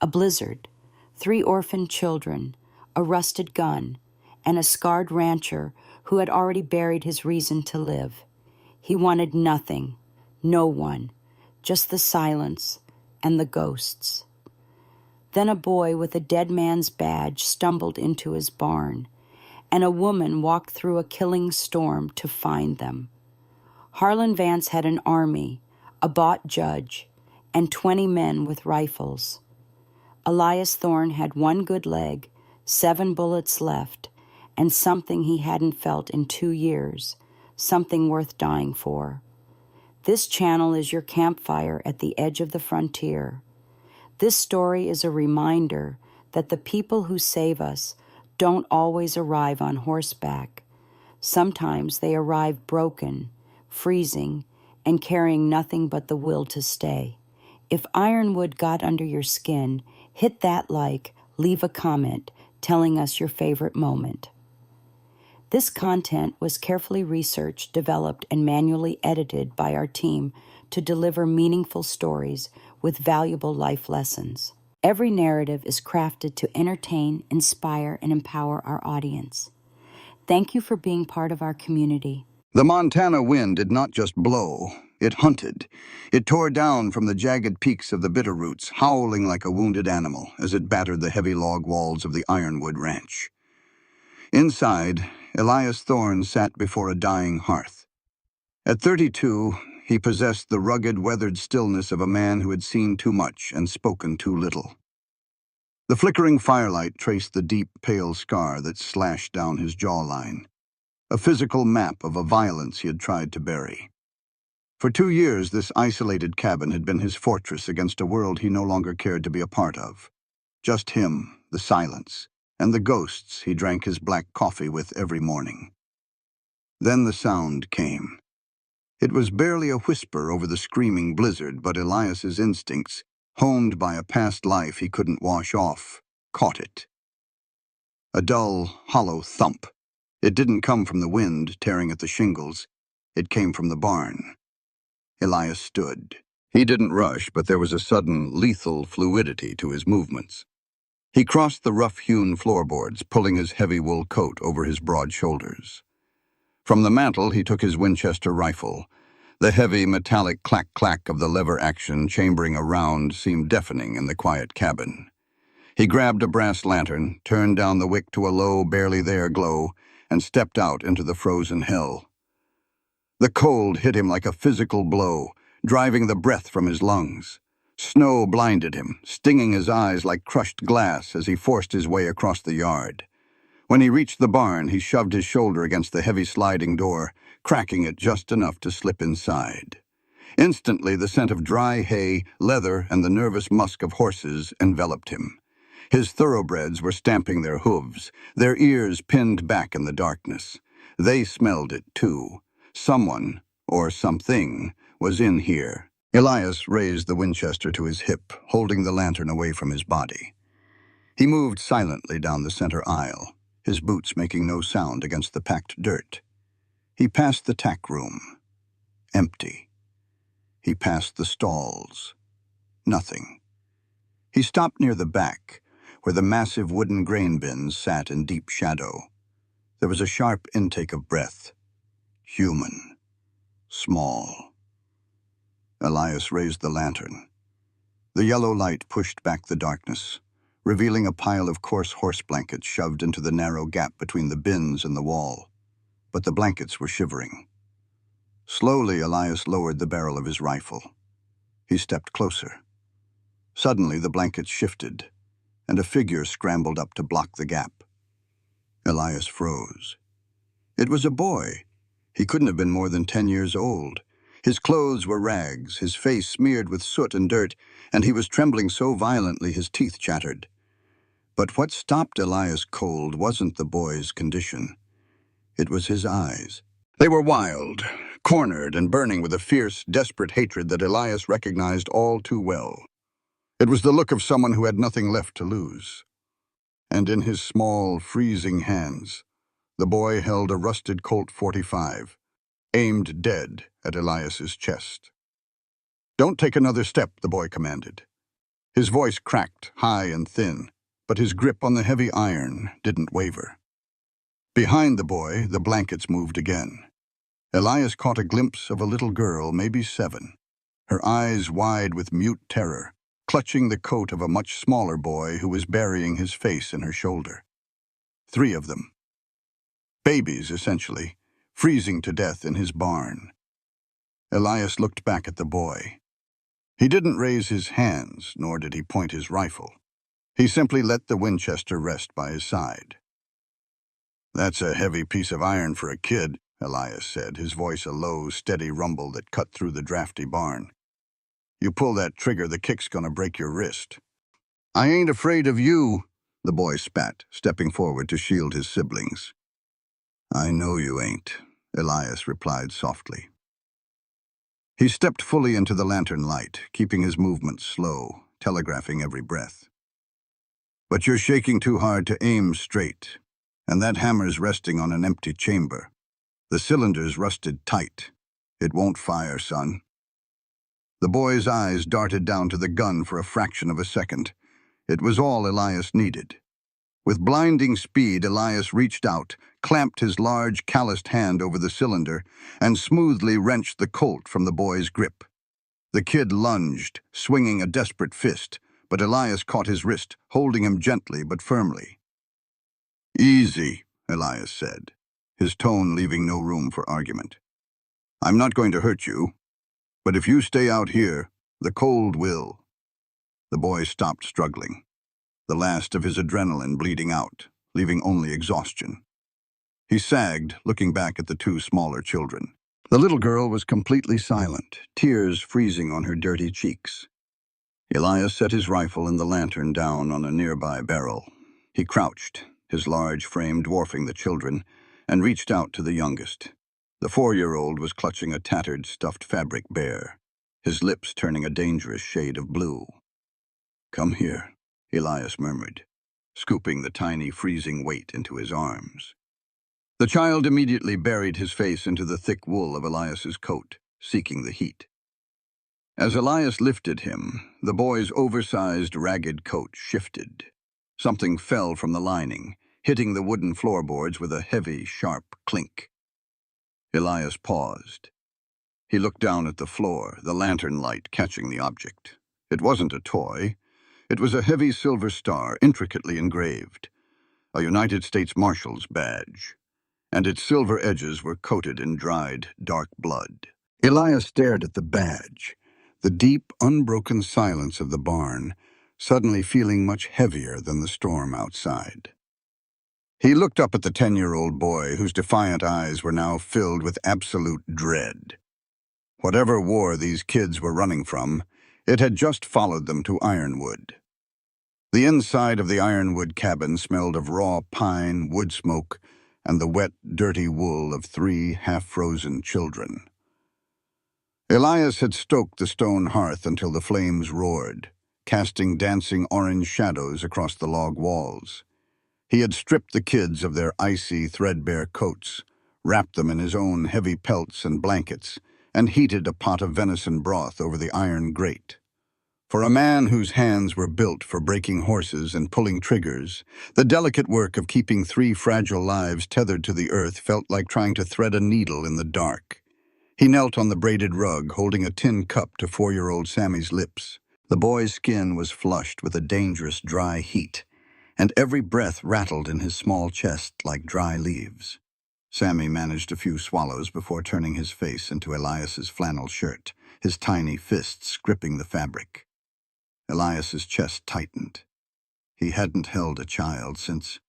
A blizzard, 3 orphaned children, a rusted gun, and a scarred rancher who had already buried his reason to live. He wanted nothing, no one, just the silence and the ghosts. Then a boy with a dead man's badge stumbled into his barn, and a woman walked through a killing storm to find them. Harlan Vance had an army, a bought judge, and 20 men with rifles. Elias Thorne had 1 good leg, 7 bullets left, and something he hadn't felt in 2 years, something worth dying for. This channel is your campfire at the edge of the frontier. This story is a reminder that the people who save us don't always arrive on horseback. Sometimes they arrive broken, freezing, and carrying nothing but the will to stay. If Ironwood got under your skin, hit that like, leave a comment telling us your favorite moment. This content was carefully researched, developed, and manually edited by our team to deliver meaningful stories with valuable life lessons. Every narrative is crafted to entertain, inspire, and empower our audience. Thank you for being part of our community. The Montana wind did not just blow, it hunted. It tore down from the jagged peaks of the Bitterroots, howling like a wounded animal as it battered the heavy log walls of the Ironwood Ranch. Inside, Elias Thorne sat before a dying hearth. At 32, he possessed the rugged, weathered stillness of a man who had seen too much and spoken too little. The flickering firelight traced the deep, pale scar that slashed down his jawline, a physical map of a violence he had tried to bury. For 2 years, this isolated cabin had been his fortress against a world he no longer cared to be a part of. Just him, the silence, and the ghosts he drank his black coffee with every morning. Then the sound came. It was barely a whisper over the screaming blizzard, but Elias's instincts, honed by a past life he couldn't wash off, caught it. A dull, hollow thump. It didn't come from the wind tearing at the shingles. It came from the barn. Elias stood. He didn't rush, but there was a sudden, lethal fluidity to his movements. He crossed the rough-hewn floorboards, pulling his heavy wool coat over his broad shoulders. From the mantel, he took his Winchester rifle. The heavy, metallic clack-clack of the lever action chambering a round seemed deafening in the quiet cabin. He grabbed a brass lantern, turned down the wick to a low, barely there glow, and stepped out into the frozen hell. The cold hit him like a physical blow, driving the breath from his lungs. Snow blinded him, stinging his eyes like crushed glass as he forced his way across the yard. When he reached the barn, he shoved his shoulder against the heavy sliding door, cracking it just enough to slip inside. Instantly, the scent of dry hay, leather, and the nervous musk of horses enveloped him. His thoroughbreds were stamping their hooves, their ears pinned back in the darkness. They smelled it, too. Someone, or something, was in here. Elias raised the Winchester to his hip, holding the lantern away from his body. He moved silently down the center aisle, his boots making no sound against the packed dirt. He passed the tack room. Empty. He passed the stalls. Nothing. He stopped near the back, where the massive wooden grain bins sat in deep shadow. There was a sharp intake of breath. Human. Small. Elias raised the lantern. The yellow light pushed back the darkness, revealing a pile of coarse horse blankets shoved into the narrow gap between the bins and the wall. But the blankets were shivering. Slowly, Elias lowered the barrel of his rifle. He stepped closer. Suddenly, the blankets shifted, and a figure scrambled up to block the gap. Elias froze. It was a boy. He couldn't have been more than 10 years old. His clothes were rags, his face smeared with soot and dirt, and he was trembling so violently his teeth chattered. But what stopped Elias cold wasn't the boy's condition. It was his eyes. They were wild, cornered, and burning with a fierce, desperate hatred that Elias recognized all too well. It was the look of someone who had nothing left to lose. And in his small, freezing hands, the boy held a rusted Colt .45, aimed dead at Elias's chest. "Don't take another step," the boy commanded. His voice cracked, high and thin, but his grip on the heavy iron didn't waver. Behind the boy, the blankets moved again. Elias caught a glimpse of a little girl, maybe 7, her eyes wide with mute terror, clutching the coat of a much smaller boy who was burying his face in her shoulder. 3 of them. Babies, essentially, freezing to death in his barn. Elias looked back at the boy. He didn't raise his hands, nor did he point his rifle. He simply let the Winchester rest by his side. "That's a heavy piece of iron for a kid," Elias said, his voice a low, steady rumble that cut through the drafty barn. "You pull that trigger, the kick's gonna break your wrist." "I ain't afraid of you," the boy spat, stepping forward to shield his siblings. "I know you ain't," Elias replied softly. He stepped fully into the lantern light, keeping his movements slow, telegraphing every breath. "But you're shaking too hard to aim straight, and that hammer's resting on an empty chamber. The cylinder's rusted tight. It won't fire, son." The boy's eyes darted down to the gun for a fraction of a second. It was all Elias needed. With blinding speed, Elias reached out, clamped his large, calloused hand over the cylinder, and smoothly wrenched the Colt from the boy's grip. The kid lunged, swinging a desperate fist, but Elias caught his wrist, holding him gently but firmly. "Easy," Elias said, his tone leaving no room for argument. "I'm not going to hurt you, but if you stay out here, the cold will." The boy stopped struggling, the last of his adrenaline bleeding out, leaving only exhaustion. He sagged, looking back at the 2 smaller children. The little girl was completely silent, tears freezing on her dirty cheeks. Elias set his rifle and the lantern down on a nearby barrel. He crouched, his large frame dwarfing the children, and reached out to the youngest. The 4-year-old was clutching a tattered, stuffed fabric bear, his lips turning a dangerous shade of blue. "Come here," Elias murmured, scooping the tiny, freezing weight into his arms. The child immediately buried his face into the thick wool of Elias's coat, seeking the heat. As Elias lifted him, the boy's oversized, ragged coat shifted. Something fell from the lining, hitting the wooden floorboards with a heavy, sharp clink. Elias paused. He looked down at the floor, the lantern light catching the object. It wasn't a toy. It was a heavy silver star, intricately engraved, a United States Marshal's badge, and its silver edges were coated in dried, dark blood. Elias stared at the badge, the deep, unbroken silence of the barn, suddenly feeling much heavier than the storm outside. He looked up at the 10-year-old boy, whose defiant eyes were now filled with absolute dread. Whatever war these kids were running from, it had just followed them to Ironwood. The inside of the Ironwood cabin smelled of raw pine, wood smoke, and the wet, dirty wool of 3 half-frozen children. Elias had stoked the stone hearth until the flames roared, casting dancing orange shadows across the log walls. He had stripped the kids of their icy, threadbare coats, wrapped them in his own heavy pelts and blankets, and heated a pot of venison broth over the iron grate. For a man whose hands were built for breaking horses and pulling triggers, the delicate work of keeping 3 fragile lives tethered to the earth felt like trying to thread a needle in the dark. He knelt on the braided rug, holding a tin cup to 4-year-old Sammy's lips. The boy's skin was flushed with a dangerous dry heat, and every breath rattled in his small chest like dry leaves. Sammy managed a few swallows before turning his face into Elias's flannel shirt, his tiny fists gripping the fabric. Elias's chest tightened. He hadn't held a child since...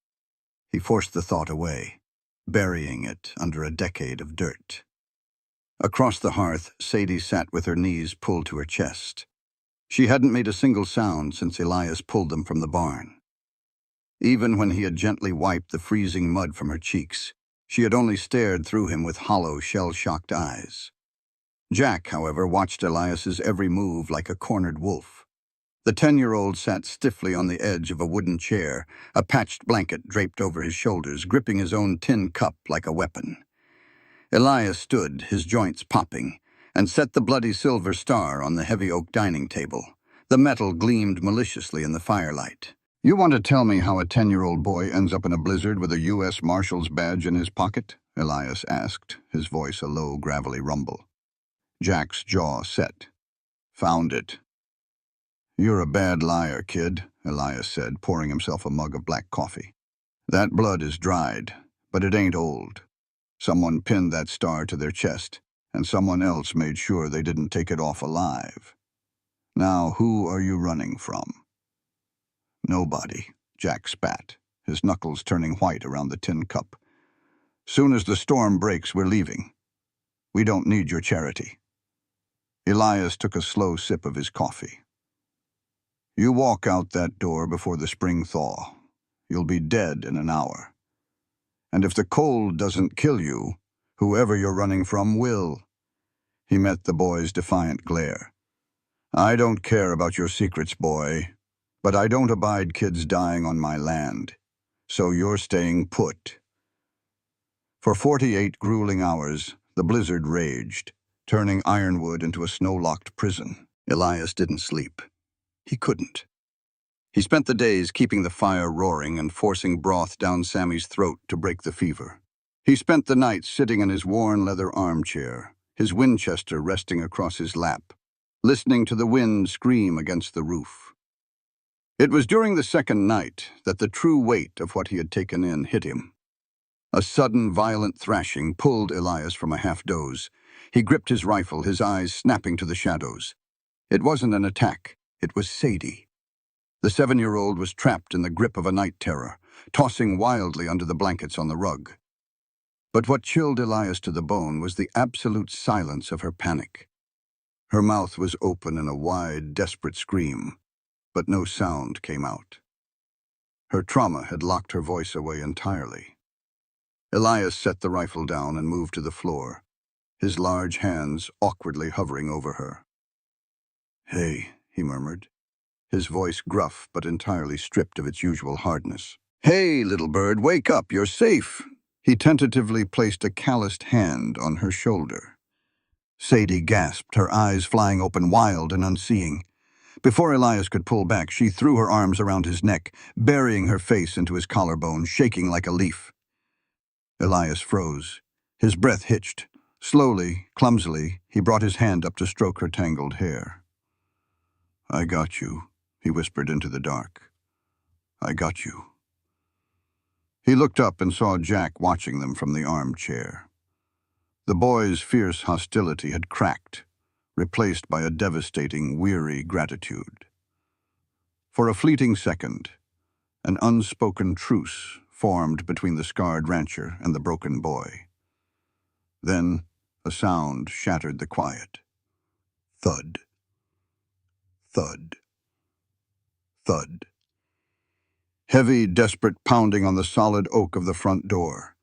He forced the thought away, burying it under a decade of dirt. Across the hearth, Sadie sat with her knees pulled to her chest. She hadn't made a single sound since Elias pulled them from the barn. Even when he had gently wiped the freezing mud from her cheeks, she had only stared through him with hollow, shell-shocked eyes. Jack, however, watched Elias's every move like a cornered wolf. The 10-year-old sat stiffly on the edge of a wooden chair, a patched blanket draped over his shoulders, gripping his own tin cup like a weapon. Elias stood, his joints popping, and set the bloody silver star on the heavy oak dining table, The metal gleamed maliciously in the firelight. "You want to tell me how a 10-year-old boy ends up in a blizzard with a U.S. Marshal's badge in his pocket?" Elias asked, his voice a low, gravelly rumble. Jack's jaw set. "Found it." "You're a bad liar, kid," Elias said, pouring himself a mug of black coffee. "That blood is dried, but it ain't old. Someone pinned that star to their chest, and someone else made sure they didn't take it off alive. Now, who are you running from?" "Nobody," Jack spat, his knuckles turning white around the tin cup. "Soon as the storm breaks, we're leaving. We don't need your charity." Elias took a slow sip of his coffee. "You walk out that door before the spring thaw. You'll be dead in an hour. And if the cold doesn't kill you, whoever you're running from will." He met the boy's defiant glare. "I don't care about your secrets, boy, but I don't abide kids dying on my land. So you're staying put." For 48 grueling hours, the blizzard raged, turning Ironwood into a snow-locked prison. Elias didn't sleep. He couldn't. He spent the days keeping the fire roaring and forcing broth down Sammy's throat to break the fever. He spent the nights sitting in his worn leather armchair, his Winchester resting across his lap, listening to the wind scream against the roof. It was during the second night that the true weight of what he had taken in hit him. A sudden, violent thrashing pulled Elias from a half-doze. He gripped his rifle, his eyes snapping to the shadows. It wasn't an attack. It was Sadie. The 7-year-old was trapped in the grip of a night terror, tossing wildly under the blankets on the rug. But what chilled Elias to the bone was the absolute silence of her panic. Her mouth was open in a wide, desperate scream, but no sound came out. Her trauma had locked her voice away entirely. Elias set the rifle down and moved to the floor, his large hands awkwardly hovering over her. "Hey," he murmured, his voice gruff but entirely stripped of its usual hardness. "Hey, little bird, wake up, you're safe." He tentatively placed a calloused hand on her shoulder. Sadie gasped, her eyes flying open, wild and unseeing. Before Elias could pull back, she threw her arms around his neck, burying her face into his collarbone, shaking like a leaf. Elias froze. His breath hitched. Slowly, clumsily, he brought his hand up to stroke her tangled hair. "I got you," he whispered into the dark. "I got you." He looked up and saw Jack watching them from the armchair. The boy's fierce hostility had cracked, replaced by a devastating, weary gratitude. For a fleeting second, an unspoken truce formed between the scarred rancher and the broken boy. Then a sound shattered the quiet. Thud. Thud. Thud. Heavy, desperate pounding on the solid oak of the front door.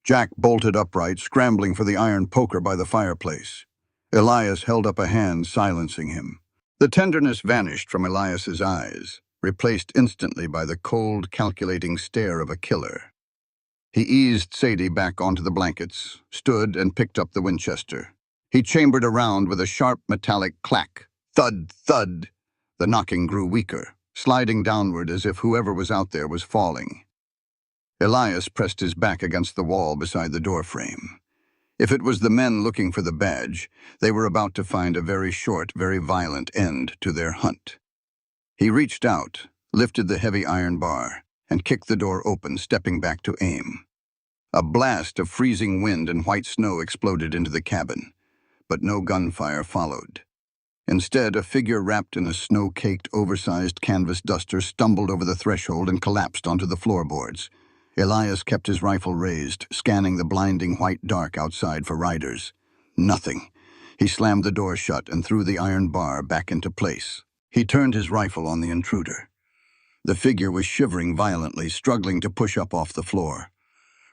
Jack bolted upright, scrambling for the iron poker by the fireplace. Elias held up a hand, silencing him. The tenderness vanished from Elias's eyes, replaced instantly by the cold, calculating stare of a killer. He eased Sadie back onto the blankets, stood and picked up the Winchester. He chambered around with a sharp metallic clack. Thud, thud. The knocking grew weaker, sliding downward as if whoever was out there was falling. Elias pressed his back against the wall beside the doorframe. If it was the men looking for the badge, they were about to find a very short, very violent end to their hunt. He reached out, lifted the heavy iron bar, and kicked the door open, stepping back to aim. A blast of freezing wind and white snow exploded into the cabin, but no gunfire followed. Instead, a figure wrapped in a snow-caked, oversized canvas duster stumbled over the threshold and collapsed onto the floorboards. Elias kept his rifle raised, scanning the blinding white dark outside for riders. Nothing. He slammed the door shut and threw the iron bar back into place. He turned his rifle on the intruder. The figure was shivering violently, struggling to push up off the floor.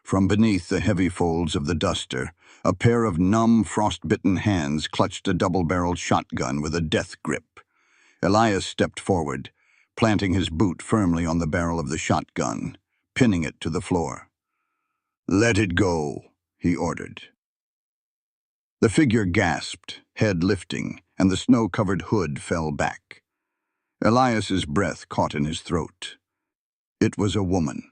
From beneath the heavy folds of the duster, a pair of numb, frost-bitten hands clutched a double-barreled shotgun with a death grip. Elias stepped forward, planting his boot firmly on the barrel of the shotgun, pinning it to the floor. "Let it go," he ordered. The figure gasped, head lifting, and the snow-covered hood fell back. Elias's breath caught in his throat. It was a woman.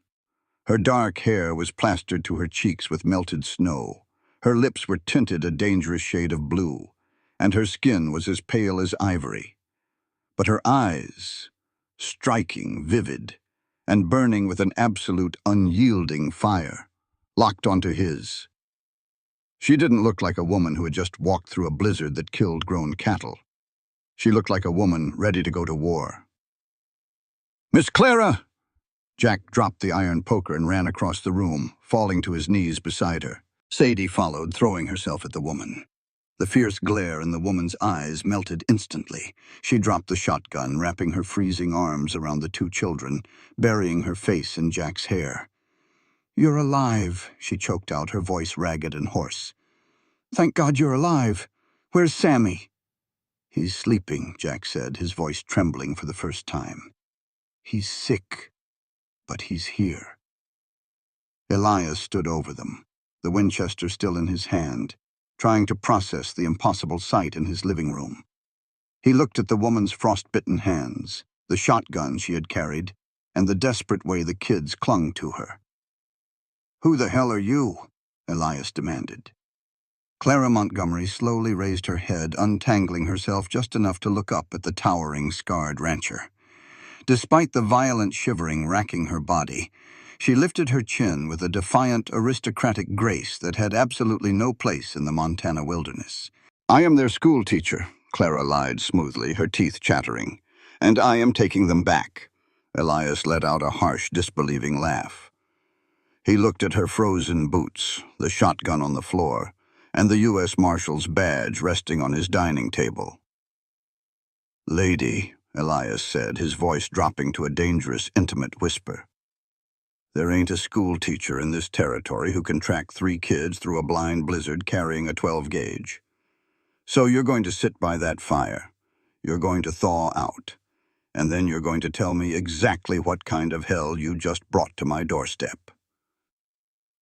Her dark hair was plastered to her cheeks with melted snow. Her lips were tinted a dangerous shade of blue, and her skin was as pale as ivory. But her eyes, striking, vivid, and burning with an absolute unyielding fire, locked onto his. She didn't look like a woman who had just walked through a blizzard that killed grown cattle. She looked like a woman ready to go to war. "Miss Clara!" Jack dropped the iron poker and ran across the room, falling to his knees beside her. Sadie followed, throwing herself at the woman. The fierce glare in the woman's eyes melted instantly. She dropped the shotgun, wrapping her freezing arms around the two children, burying her face in Jack's hair. "You're alive," she choked out, her voice ragged and hoarse. "Thank God you're alive. Where's Sammy?" "He's sleeping," Jack said, his voice trembling for the first time. "He's sick, but he's here." Elias stood over them, the Winchester still in his hand, trying to process the impossible sight in his living room. He looked at the woman's frostbitten hands, the shotgun she had carried, and the desperate way the kids clung to her. "Who the hell are you?" Elias demanded. Clara Montgomery slowly raised her head, untangling herself just enough to look up at the towering, scarred rancher. Despite the violent shivering racking her body, she lifted her chin with a defiant, aristocratic grace that had absolutely no place in the Montana wilderness. "I am their school teacher," Clara lied smoothly, her teeth chattering. "And I am taking them back." Elias let out a harsh, disbelieving laugh. He looked at her frozen boots, the shotgun on the floor, and the U.S. Marshal's badge resting on his dining table. "Lady," Elias said, his voice dropping to a dangerous, intimate whisper. "There ain't a school teacher in this territory who can track 3 kids through a blind blizzard carrying a 12-gauge. So you're going to sit by that fire. You're going to thaw out. And then you're going to tell me exactly what kind of hell you just brought to my doorstep."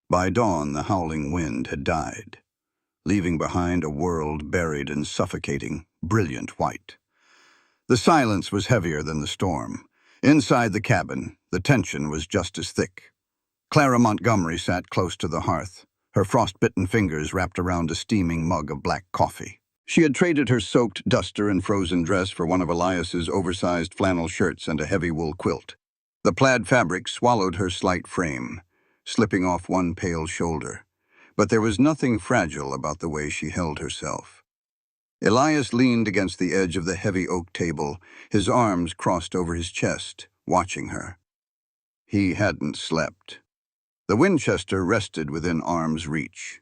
By dawn, the howling wind had died, leaving behind a world buried in suffocating, brilliant white. The silence was heavier than the storm. Inside the cabin, the tension was just as thick. Clara Montgomery sat close to the hearth, her frostbitten fingers wrapped around a steaming mug of black coffee. She had traded her soaked duster and frozen dress for one of Elias's oversized flannel shirts and a heavy wool quilt. The plaid fabric swallowed her slight frame, slipping off one pale shoulder. But there was nothing fragile about the way she held herself. Elias leaned against the edge of the heavy oak table, his arms crossed over his chest, watching her. He hadn't slept. The Winchester rested within arm's reach.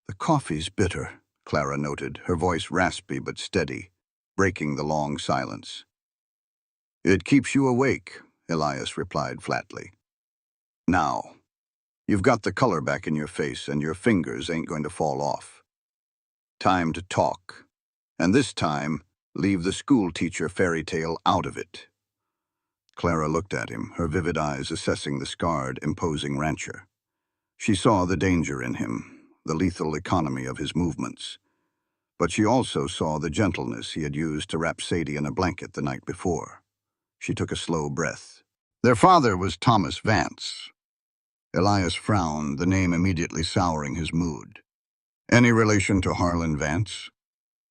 "The coffee's bitter," Clara noted, her voice raspy but steady, breaking the long silence. "It keeps you awake," Elias replied flatly. "Now, you've got the color back in your face and your fingers ain't going to fall off. Time to talk. And this time, leave the school teacher fairy tale out of it." Clara looked at him, her vivid eyes assessing the scarred, imposing rancher. She saw the danger in him, the lethal economy of his movements. But she also saw the gentleness he had used to wrap Sadie in a blanket the night before. She took a slow breath. "Their father was Thomas Vance." Elias frowned, the name immediately souring his mood. "Any relation to Harlan Vance?"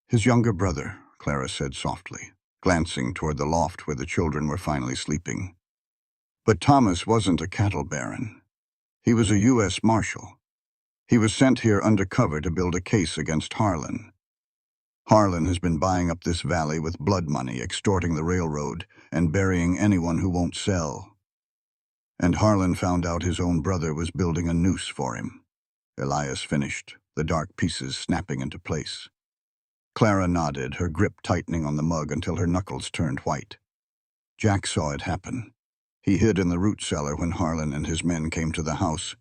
"His younger brother," Clara said softly, glancing toward the loft where the children were finally sleeping. "But Thomas wasn't a cattle baron. He was a U.S. Marshal. He was sent here undercover to build a case against Harlan. Harlan has been buying up this valley with blood money, extorting the railroad, and burying anyone who won't sell. And Harlan found out his own brother was building a noose for him." Elias finished, the dark pieces snapping into place. Clara nodded, her grip tightening on the mug until her knuckles turned white. Jack saw it happen. He hid in the root cellar when Harlan and his men came to the house.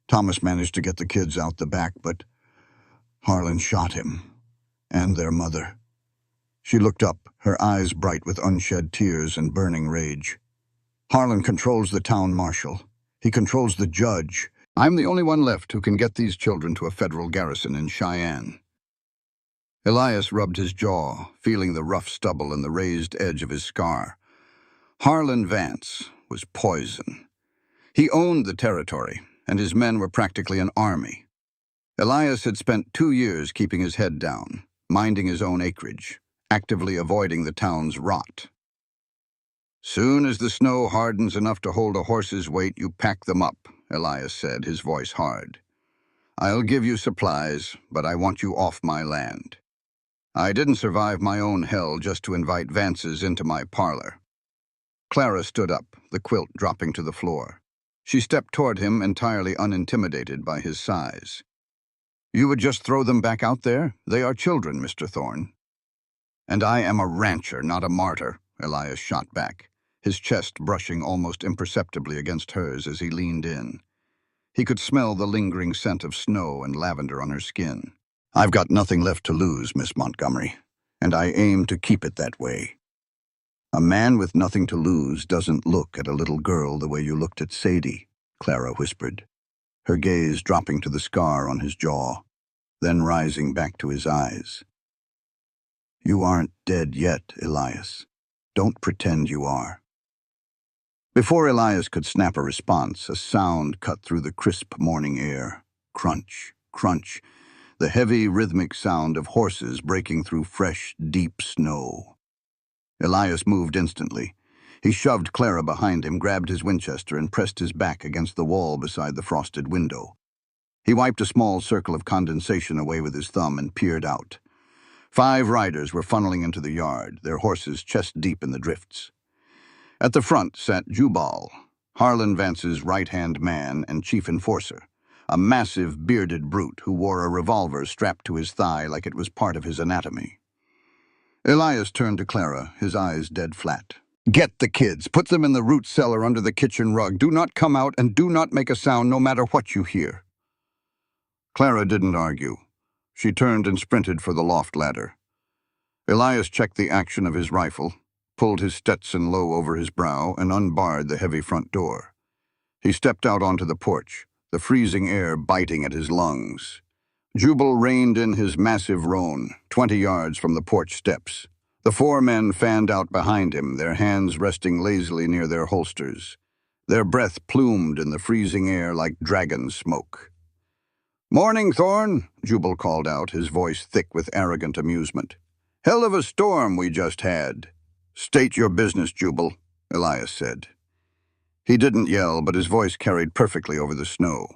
Thomas managed to get the kids out the back, but Harlan shot him. And their mother. She looked up, her eyes bright with unshed tears and burning rage. "Harlan controls the town marshal. He controls the judge. I'm the only one left who can get these children to a federal garrison in Cheyenne." Elias rubbed his jaw, feeling the rough stubble and the raised edge of his scar. Harlan Vance was poison. He owned the territory, and his men were practically an army. Elias had spent 2 years keeping his head down, minding his own acreage, actively avoiding the town's rot. "Soon as the snow hardens enough to hold a horse's weight, you pack them up," Elias said, his voice hard. "I'll give you supplies, but I want you off my land. I didn't survive my own hell just to invite Vances into my parlor." Clara stood up, the quilt dropping to the floor. She stepped toward him, entirely unintimidated by his size. "You would just throw them back out there? They are children, Mr. Thorne." "And I am a rancher, not a martyr," Elias shot back, his chest brushing almost imperceptibly against hers as he leaned in. He could smell the lingering scent of snow and lavender on her skin. "I've got nothing left to lose, Miss Montgomery, and I aim to keep it that way." "A man with nothing to lose doesn't look at a little girl the way you looked at Sadie," Clara whispered, her gaze dropping to the scar on his jaw, then rising back to his eyes. "You aren't dead yet, Elias. Don't pretend you are." Before Elias could snap a response, a sound cut through the crisp morning air. Crunch, crunch, the heavy, rhythmic sound of horses breaking through fresh, deep snow. Elias moved instantly. He shoved Clara behind him, grabbed his Winchester, and pressed his back against the wall beside the frosted window. He wiped a small circle of condensation away with his thumb and peered out. 5 riders were funneling into the yard, their horses chest-deep in the drifts. At the front sat Jubal, Harlan Vance's right-hand man and chief enforcer, a massive, bearded brute who wore a revolver strapped to his thigh like it was part of his anatomy. Elias turned to Clara, his eyes dead flat. "Get the kids. Put them in the root cellar under the kitchen rug. Do not come out and do not make a sound no matter what you hear." Clara didn't argue. She turned and sprinted for the loft ladder. Elias checked the action of his rifle, pulled his Stetson low over his brow, and unbarred the heavy front door. He stepped out onto the porch, the freezing air biting at his lungs. Jubal reined in his massive roan, 20 yards from the porch steps. The 4 men fanned out behind him, their hands resting lazily near their holsters. Their breath plumed in the freezing air like dragon smoke. "Morning, Thorne," Jubal called out, his voice thick with arrogant amusement. "Hell of a storm we just had." "State your business, Jubal," Elias said. He didn't yell, but his voice carried perfectly over the snow.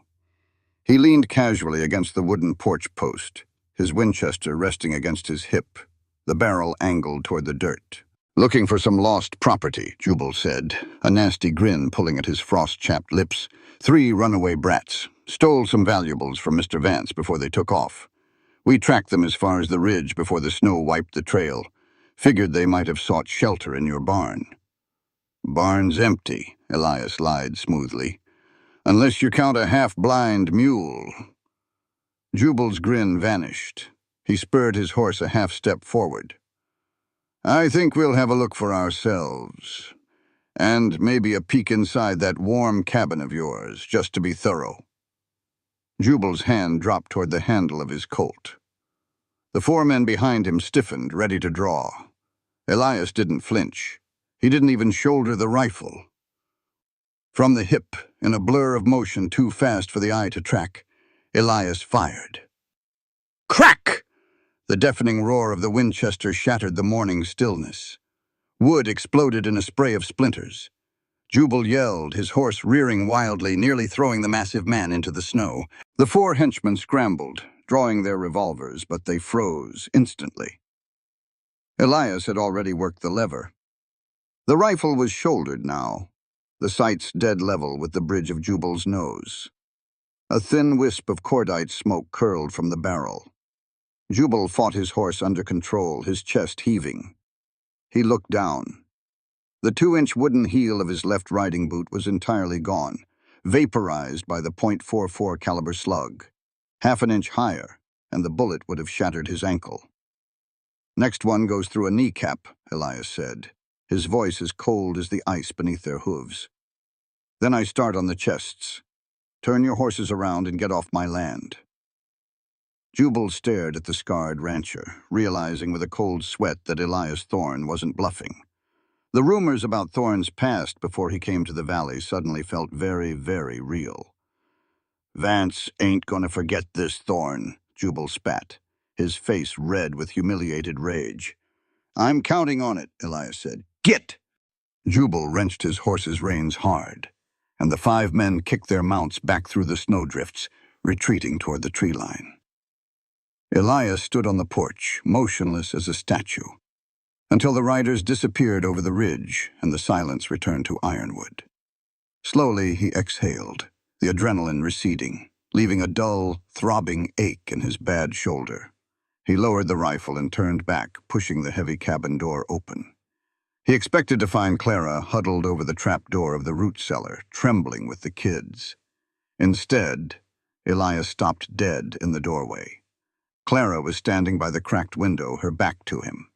He leaned casually against the wooden porch post, his Winchester resting against his hip, the barrel angled toward the dirt. "Looking for some lost property," Jubal said, a nasty grin pulling at his frost-chapped lips. "3 runaway brats. Stole some valuables from Mr. Vance before they took off. We tracked them as far as the ridge before the snow wiped the trail. Figured they might have sought shelter in your barn." "Barn's empty," Elias lied smoothly. "Unless you count a half-blind mule." Jubal's grin vanished. He spurred his horse a half-step forward. "I think we'll have a look for ourselves. And maybe a peek inside that warm cabin of yours, just to be thorough." Jubal's hand dropped toward the handle of his Colt. The 4 men behind him stiffened, ready to draw. Elias didn't flinch. He didn't even shoulder the rifle. From the hip, in a blur of motion too fast for the eye to track, Elias fired. Crack! The deafening roar of the Winchester shattered the morning stillness. Wood exploded in a spray of splinters. Jubal yelled, his horse rearing wildly, nearly throwing the massive man into the snow. The 4 henchmen scrambled, drawing their revolvers, but they froze instantly. Elias had already worked the lever. The rifle was shouldered now, the sights dead level with the bridge of Jubal's nose. A thin wisp of cordite smoke curled from the barrel. Jubal fought his horse under control, his chest heaving. He looked down. The 2-inch wooden heel of his left riding boot was entirely gone, vaporized by the .44 caliber slug. Half an inch higher, and the bullet would have shattered his ankle. "Next one goes through a kneecap," Elias said, his voice as cold as the ice beneath their hooves. "Then I start on the chests. Turn your horses around and get off my land." Jubal stared at the scarred rancher, realizing with a cold sweat that Elias Thorne wasn't bluffing. The rumors about Thorne's past before he came to the valley suddenly felt very, very real. "Vance ain't gonna forget this, Thorne," Jubal spat, his face red with humiliated rage. "I'm counting on it," Elias said. "Git!" Jubal wrenched his horse's reins hard, and the 5 men kicked their mounts back through the snowdrifts, retreating toward the tree line. Elias stood on the porch, motionless as a statue, until the riders disappeared over the ridge and the silence returned to Ironwood. Slowly he exhaled, the adrenaline receding, leaving a dull, throbbing ache in his bad shoulder. He lowered the rifle and turned back, pushing the heavy cabin door open. He expected to find Clara huddled over the trap door of the root cellar, trembling with the kids. Instead, Elias stopped dead in the doorway. Clara was standing by the cracked window, her back to him.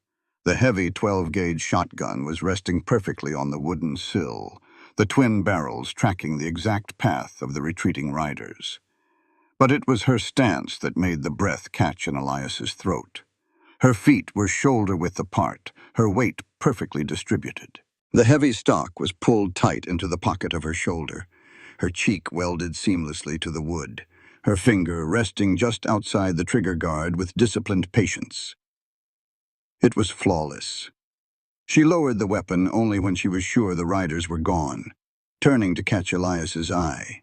The heavy 12-gauge shotgun was resting perfectly on the wooden sill, the twin barrels tracking the exact path of the retreating riders. But it was her stance that made the breath catch in Elias's throat. Her feet were shoulder-width apart, her weight perfectly distributed. The heavy stock was pulled tight into the pocket of her shoulder, her cheek welded seamlessly to the wood, her finger resting just outside the trigger guard with disciplined patience. It was flawless. She lowered the weapon only when she was sure the riders were gone, turning to catch Elias's eye.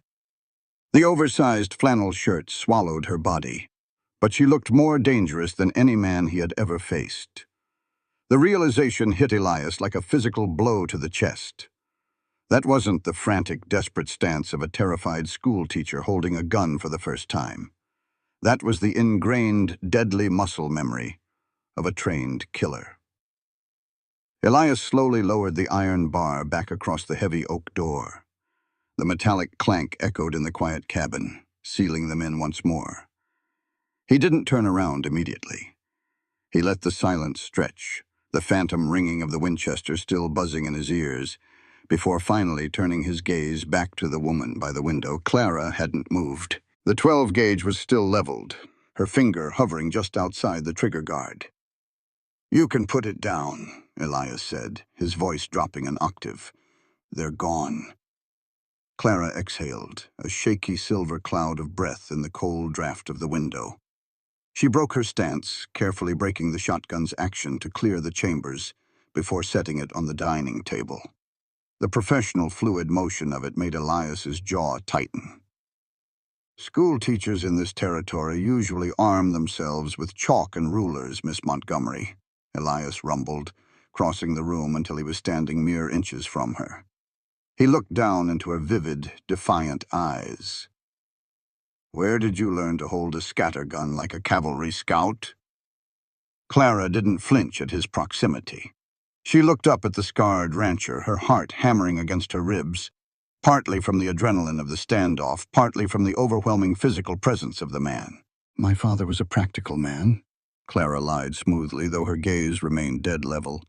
The oversized flannel shirt swallowed her body, but she looked more dangerous than any man he had ever faced. The realization hit Elias like a physical blow to the chest. That wasn't the frantic, desperate stance of a terrified schoolteacher holding a gun for the first time. That was the ingrained, deadly muscle memory of a trained killer. Elias slowly lowered the iron bar back across the heavy oak door. The metallic clank echoed in the quiet cabin, sealing them in once more. He didn't turn around immediately. He let the silence stretch, the phantom ringing of the Winchester still buzzing in his ears, before finally turning his gaze back to the woman by the window. Clara hadn't moved. The 12-gauge was still leveled, her finger hovering just outside the trigger guard. "You can put it down," Elias said, his voice dropping an octave. "They're gone." Clara exhaled, a shaky silver cloud of breath in the cold draft of the window. She broke her stance, carefully breaking the shotgun's action to clear the chambers before setting it on the dining table. The professional fluid motion of it made Elias's jaw tighten. "School teachers in this territory usually arm themselves with chalk and rulers, Miss Montgomery," Elias rumbled, crossing the room until he was standing mere inches from her. He looked down into her vivid, defiant eyes. "Where did you learn to hold a scattergun like a cavalry scout?" Clara didn't flinch at his proximity. She looked up at the scarred rancher, her heart hammering against her ribs, partly from the adrenaline of the standoff, partly from the overwhelming physical presence of the man. "My father was a practical man," Clara lied smoothly, though her gaze remained dead level.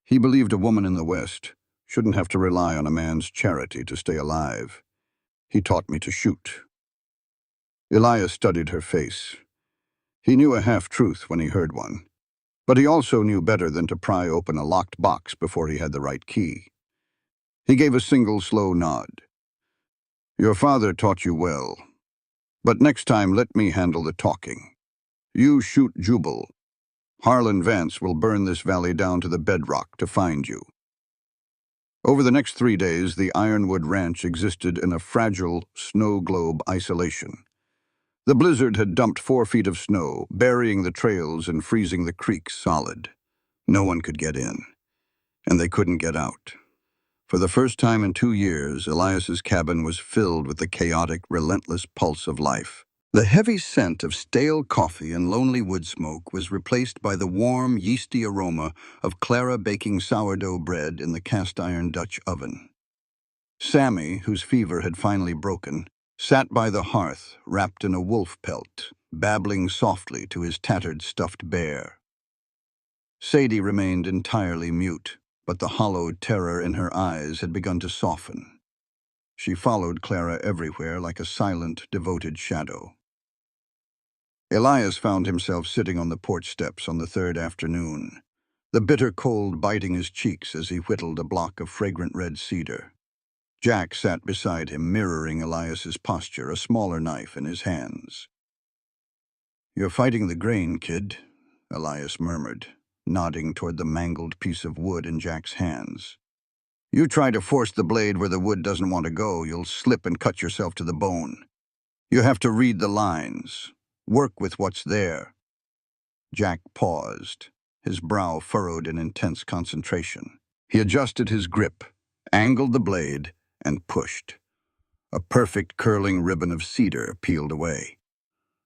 "He believed a woman in the West shouldn't have to rely on a man's charity to stay alive. He taught me to shoot." Elias studied her face. He knew a half-truth when he heard one, but he also knew better than to pry open a locked box before he had the right key. He gave a single slow nod. "Your father taught you well, but next time let me handle the talking. You shoot Jubal. Harlan Vance will burn this valley down to the bedrock to find you." Over the next 3 days, the Ironwood Ranch existed in a fragile snow globe isolation. The blizzard had dumped 4 feet of snow, burying the trails and freezing the creeks solid. No one could get in, and they couldn't get out. For the first time in 2 years, Elias's cabin was filled with the chaotic, relentless pulse of life. The heavy scent of stale coffee and lonely wood smoke was replaced by the warm, yeasty aroma of Clara baking sourdough bread in the cast-iron Dutch oven. Sammy, whose fever had finally broken, sat by the hearth, wrapped in a wolf pelt, babbling softly to his tattered stuffed bear. Sadie remained entirely mute, but the hollowed terror in her eyes had begun to soften. She followed Clara everywhere like a silent, devoted shadow. Elias found himself sitting on the porch steps on the third afternoon, the bitter cold biting his cheeks as he whittled a block of fragrant red cedar. Jack sat beside him, mirroring Elias's posture, a smaller knife in his hands. "You're fighting the grain, kid," Elias murmured, nodding toward the mangled piece of wood in Jack's hands. "You try to force the blade where the wood doesn't want to go, you'll slip and cut yourself to the bone. You have to read the lines, work with what's there." Jack paused, his brow furrowed in intense concentration. He adjusted his grip, angled the blade, and pushed. A perfect curling ribbon of cedar peeled away.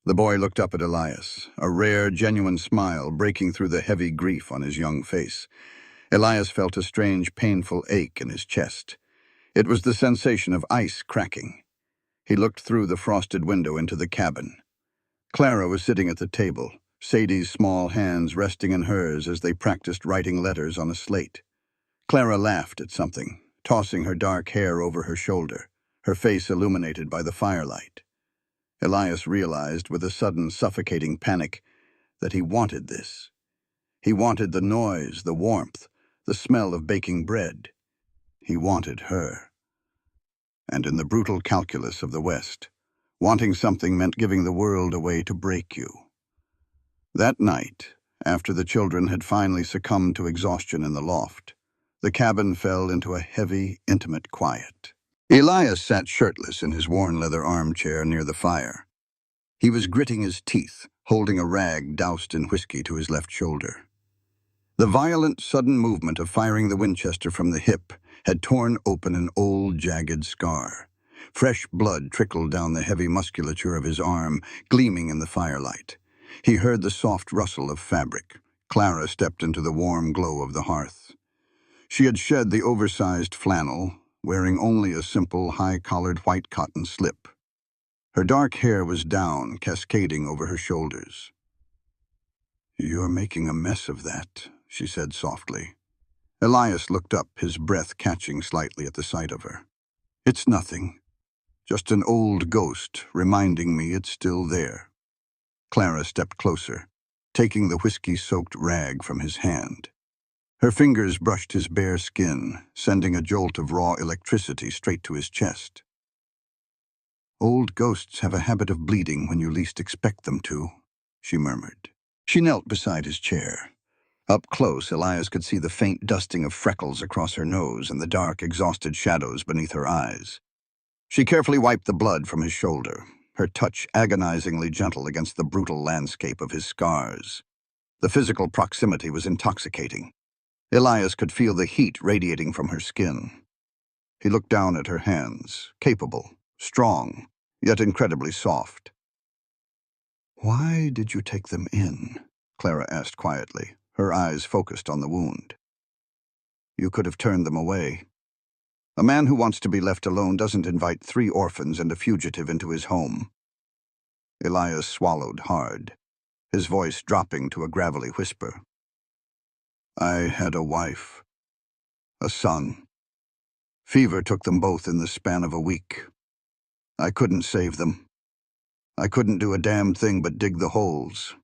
The boy looked up at Elias, a rare, genuine smile breaking through the heavy grief on his young face. Elias felt a strange, painful ache in his chest. It was the sensation of ice cracking. He looked through the frosted window into the cabin. Clara was sitting at the table, Sadie's small hands resting in hers as they practiced writing letters on a slate. Clara laughed at something, tossing her dark hair over her shoulder, her face illuminated by the firelight. Elias realized with a sudden suffocating panic that he wanted this. He wanted the noise, the warmth, the smell of baking bread. He wanted her. And in the brutal calculus of the West, wanting something meant giving the world away to break you. That night, after the children had finally succumbed to exhaustion in the loft, the cabin fell into a heavy, intimate quiet. Elias sat shirtless in his worn leather armchair near the fire. He was gritting his teeth, holding a rag doused in whiskey to his left shoulder. The violent, sudden movement of firing the Winchester from the hip had torn open an old, jagged scar. Fresh blood trickled down the heavy musculature of his arm, gleaming in the firelight. He heard the soft rustle of fabric. Clara stepped into the warm glow of the hearth. She had shed the oversized flannel, wearing only a simple, high-collared white cotton slip. Her dark hair was down, cascading over her shoulders. "You're making a mess of that," she said softly. Elias looked up, his breath catching slightly at the sight of her. "It's nothing. Just an old ghost reminding me it's still there." Clara stepped closer, taking the whiskey-soaked rag from his hand. Her fingers brushed his bare skin, sending a jolt of raw electricity straight to his chest. "Old ghosts have a habit of bleeding when you least expect them to," she murmured. She knelt beside his chair. Up close, Elias could see the faint dusting of freckles across her nose and the dark, exhausted shadows beneath her eyes. She carefully wiped the blood from his shoulder, her touch agonizingly gentle against the brutal landscape of his scars. The physical proximity was intoxicating. Elias could feel the heat radiating from her skin. He looked down at her hands, capable, strong, yet incredibly soft. "Why did you take them in?" Clara asked quietly, her eyes focused on the wound. "You could have turned them away. A man who wants to be left alone doesn't invite 3 orphans and a fugitive into his home." Elias swallowed hard, his voice dropping to a gravelly whisper. "I had a wife, a son. Fever took them both in the span of a week. I couldn't save them. I couldn't do a damn thing but dig the holes."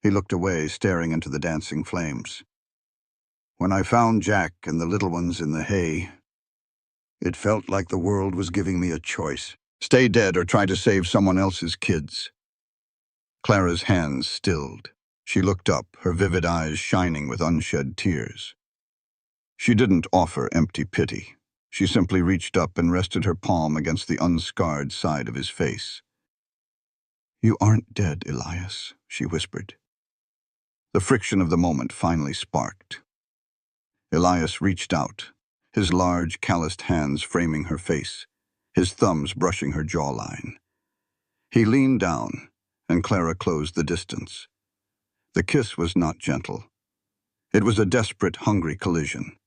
He looked away, staring into the dancing flames. "When I found Jack and the little ones in the hay, it felt like the world was giving me a choice. Stay dead or try to save someone else's kids." Clara's hands stilled. She looked up, her vivid eyes shining with unshed tears. She didn't offer empty pity. She simply reached up and rested her palm against the unscarred side of his face. "You aren't dead, Elias," she whispered. The friction of the moment finally sparked. Elias reached out, his large, calloused hands framing her face, his thumbs brushing her jawline. He leaned down, and Clara closed the distance. The kiss was not gentle. It was a desperate, hungry collision.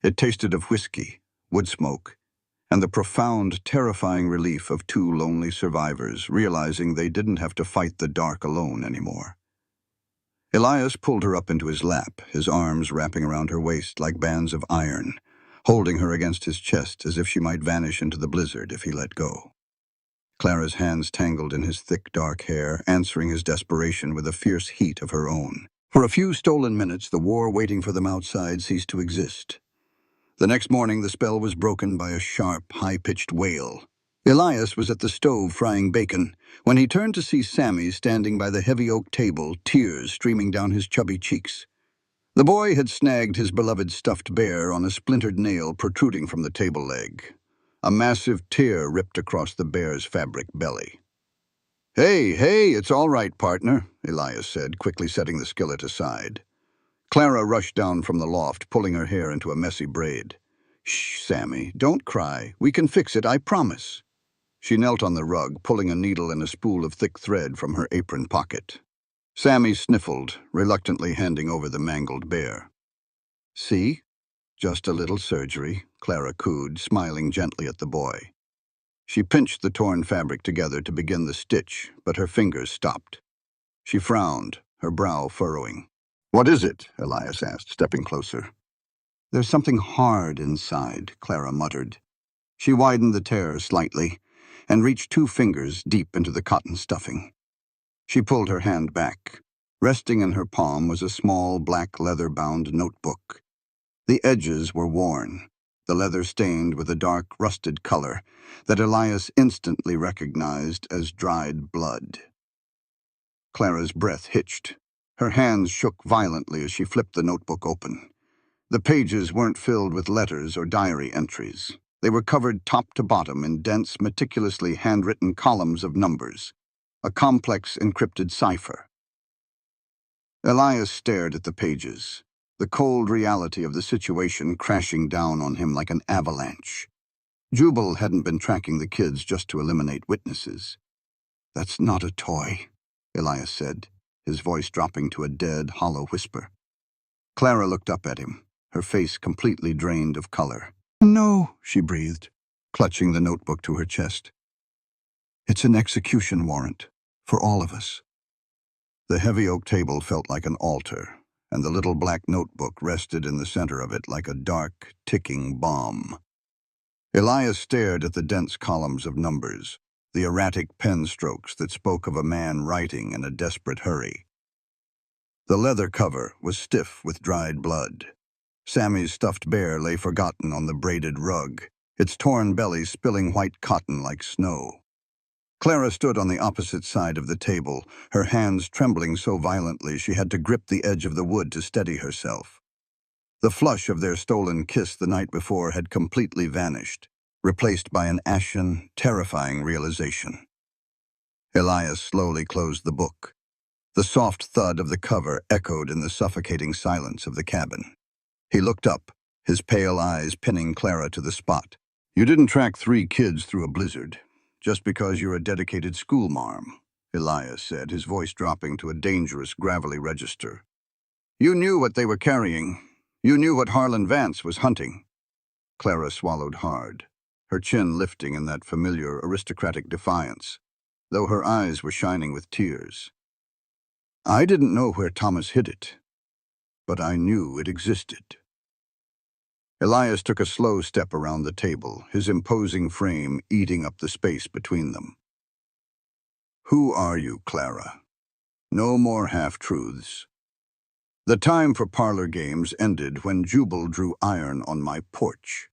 It tasted of whiskey, wood smoke, and the profound, terrifying relief of 2 lonely survivors realizing they didn't have to fight the dark alone anymore. Elias pulled her up into his lap, his arms wrapping around her waist like bands of iron, holding her against his chest as if she might vanish into the blizzard if he let go. Clara's hands tangled in his thick, dark hair, answering his desperation with a fierce heat of her own. For a few stolen minutes, the war waiting for them outside ceased to exist. The next morning, the spell was broken by a sharp, high-pitched wail. Elias was at the stove frying bacon when he turned to see Sammy standing by the heavy oak table, tears streaming down his chubby cheeks. The boy had snagged his beloved stuffed bear on a splintered nail protruding from the table leg. A massive tear ripped across the bear's fabric belly. Hey, it's all right, partner," Elias said, quickly setting the skillet aside. Clara rushed down from the loft, pulling her hair into a messy braid. "Shh, Sammy, don't cry. We can fix it, I promise." She knelt on the rug, pulling a needle and a spool of thick thread from her apron pocket. Sammy sniffled, reluctantly handing over the mangled bear. "See? Just a little surgery," Clara cooed, smiling gently at the boy. She pinched the torn fabric together to begin the stitch, but her fingers stopped. She frowned, her brow furrowing. "What is it?" Elias asked, stepping closer. "There's something hard inside," Clara muttered. She widened the tear slightly and reached 2 fingers deep into the cotton stuffing. She pulled her hand back. Resting in her palm was a small, black leather-bound notebook. The edges were worn, the leather stained with a dark, rusted color that Elias instantly recognized as dried blood. Clara's breath hitched. Her hands shook violently as she flipped the notebook open. The pages weren't filled with letters or diary entries. They were covered top to bottom in dense, meticulously handwritten columns of numbers, a complex encrypted cipher. Elias stared at the pages, the cold reality of the situation crashing down on him like an avalanche. Jubal hadn't been tracking the kids just to eliminate witnesses. "That's not a toy," Elias said, his voice dropping to a dead, hollow whisper. Clara looked up at him, her face completely drained of color. "No," she breathed, clutching the notebook to her chest. "It's an execution warrant, for all of us." The heavy oak table felt like an altar, and the little black notebook rested in the center of it like a dark, ticking bomb. Elias stared at the dense columns of numbers, the erratic pen strokes that spoke of a man writing in a desperate hurry. The leather cover was stiff with dried blood. Sammy's stuffed bear lay forgotten on the braided rug, its torn belly spilling white cotton like snow. Clara stood on the opposite side of the table, her hands trembling so violently she had to grip the edge of the wood to steady herself. The flush of their stolen kiss the night before had completely vanished, replaced by an ashen, terrifying realization. Elias slowly closed the book. The soft thud of the cover echoed in the suffocating silence of the cabin. He looked up, his pale eyes pinning Clara to the spot. "You didn't track 3 kids through a blizzard, just because you're a dedicated schoolmarm," Elias said, his voice dropping to a dangerous, gravelly register. "You knew what they were carrying. You knew what Harlan Vance was hunting." Clara swallowed hard, her chin lifting in that familiar aristocratic defiance, though her eyes were shining with tears. "I didn't know where Thomas hid it, but I knew it existed." Elias took a slow step around the table, his imposing frame eating up the space between them. "Who are you, Clara? No more half-truths. The time for parlor games ended when Jubal drew iron on my porch."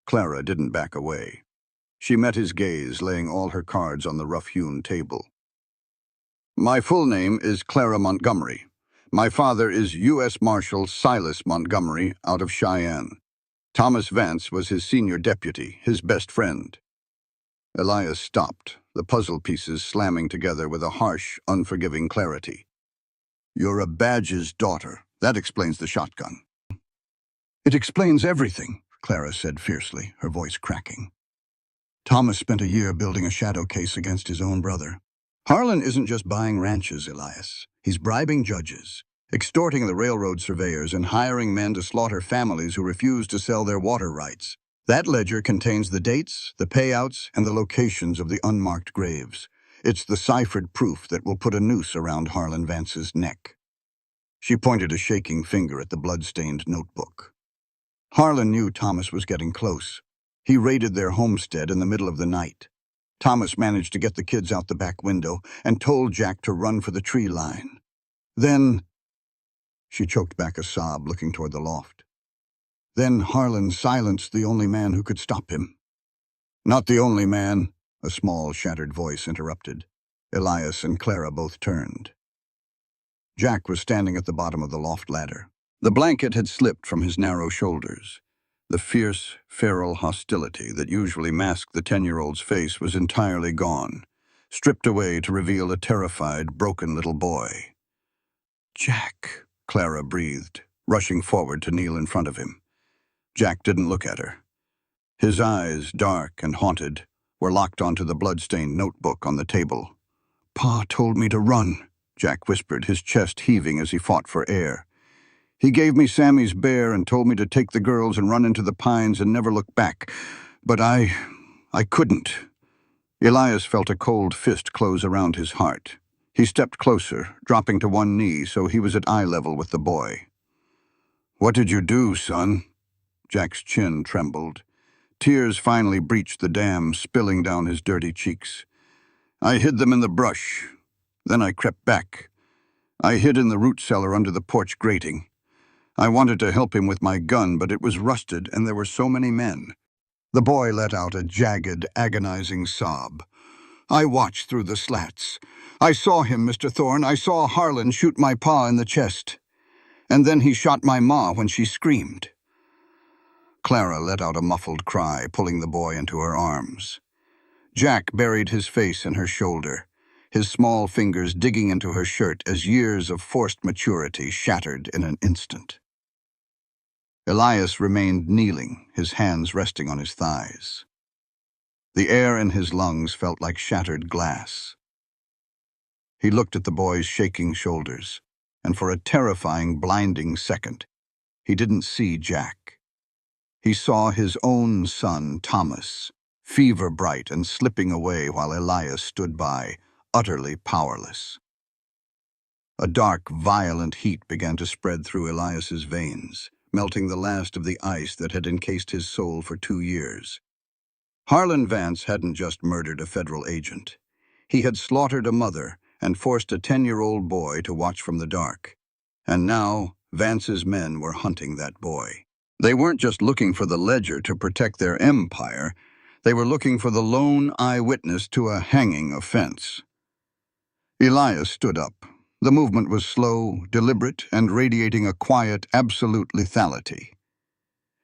Clara didn't back away. She met his gaze, laying all her cards on the rough-hewn table. "My full name is Clara Montgomery. My father is U.S. Marshal Silas Montgomery out of Cheyenne. Thomas Vance was his senior deputy, his best friend." Elias stopped, the puzzle pieces slamming together with a harsh, unforgiving clarity. "You're a Badge's daughter. That explains the shotgun." "It explains everything," Clara said fiercely, her voice cracking. "Thomas spent a year building a shadow case against his own brother. Harlan isn't just buying ranches, Elias. He's bribing judges, extorting the railroad surveyors, and hiring men to slaughter families who refuse to sell their water rights. That ledger contains the dates, the payouts, and the locations of the unmarked graves. It's the ciphered proof that will put a noose around Harlan Vance's neck." She pointed a shaking finger at the blood-stained notebook. "Harlan knew Thomas was getting close. He raided their homestead in the middle of the night. Thomas managed to get the kids out the back window and told Jack to run for the tree line. Then, she choked back a sob, looking toward the loft. Then Harlan silenced the only man who could stop him. Not the only man, a small, shattered voice interrupted. Elias and Clara both turned. Jack was standing at the bottom of the loft ladder. The blanket had slipped from his narrow shoulders. The fierce, feral hostility that usually masked the 10-year-old's face was entirely gone, stripped away to reveal a terrified, broken little boy. "Jack," Clara breathed, rushing forward to kneel in front of him. Jack didn't look at her. His eyes, dark and haunted, were locked onto the blood-stained notebook on the table. "Pa told me to run," Jack whispered, his chest heaving as he fought for air. "He gave me Sammy's bear and told me to take the girls and run into the pines and never look back. But I couldn't." Elias felt a cold fist close around his heart. He stepped closer, dropping to one knee so he was at eye level with the boy. "What did you do, son?" Jack's chin trembled. Tears finally breached the dam, spilling down his dirty cheeks. "I hid them in the brush. Then I crept back. I hid in the root cellar under the porch grating. I wanted to help him with my gun, but it was rusted and there were so many men." The boy let out a jagged, agonizing sob. "I watched through the slats. I saw him, Mr. Thorne. I saw Harlan shoot my pa in the chest. And then he shot my ma when she screamed." Clara let out a muffled cry, pulling the boy into her arms. Jack buried his face in her shoulder, his small fingers digging into her shirt as years of forced maturity shattered in an instant. Elias remained kneeling, his hands resting on his thighs. The air in his lungs felt like shattered glass. He looked at the boy's shaking shoulders, and for a terrifying, blinding second, he didn't see Jack. He saw his own son, Thomas, fever-bright and slipping away while Elias stood by, utterly powerless. A dark, violent heat began to spread through Elias's veins, melting the last of the ice that had encased his soul for 2 years. Harlan Vance hadn't just murdered a federal agent. He had slaughtered a mother and forced a 10-year-old boy to watch from the dark. And now, Vance's men were hunting that boy. They weren't just looking for the ledger to protect their empire. They were looking for the lone eyewitness to a hanging offense. Elias stood up. The movement was slow, deliberate, and radiating a quiet, absolute lethality.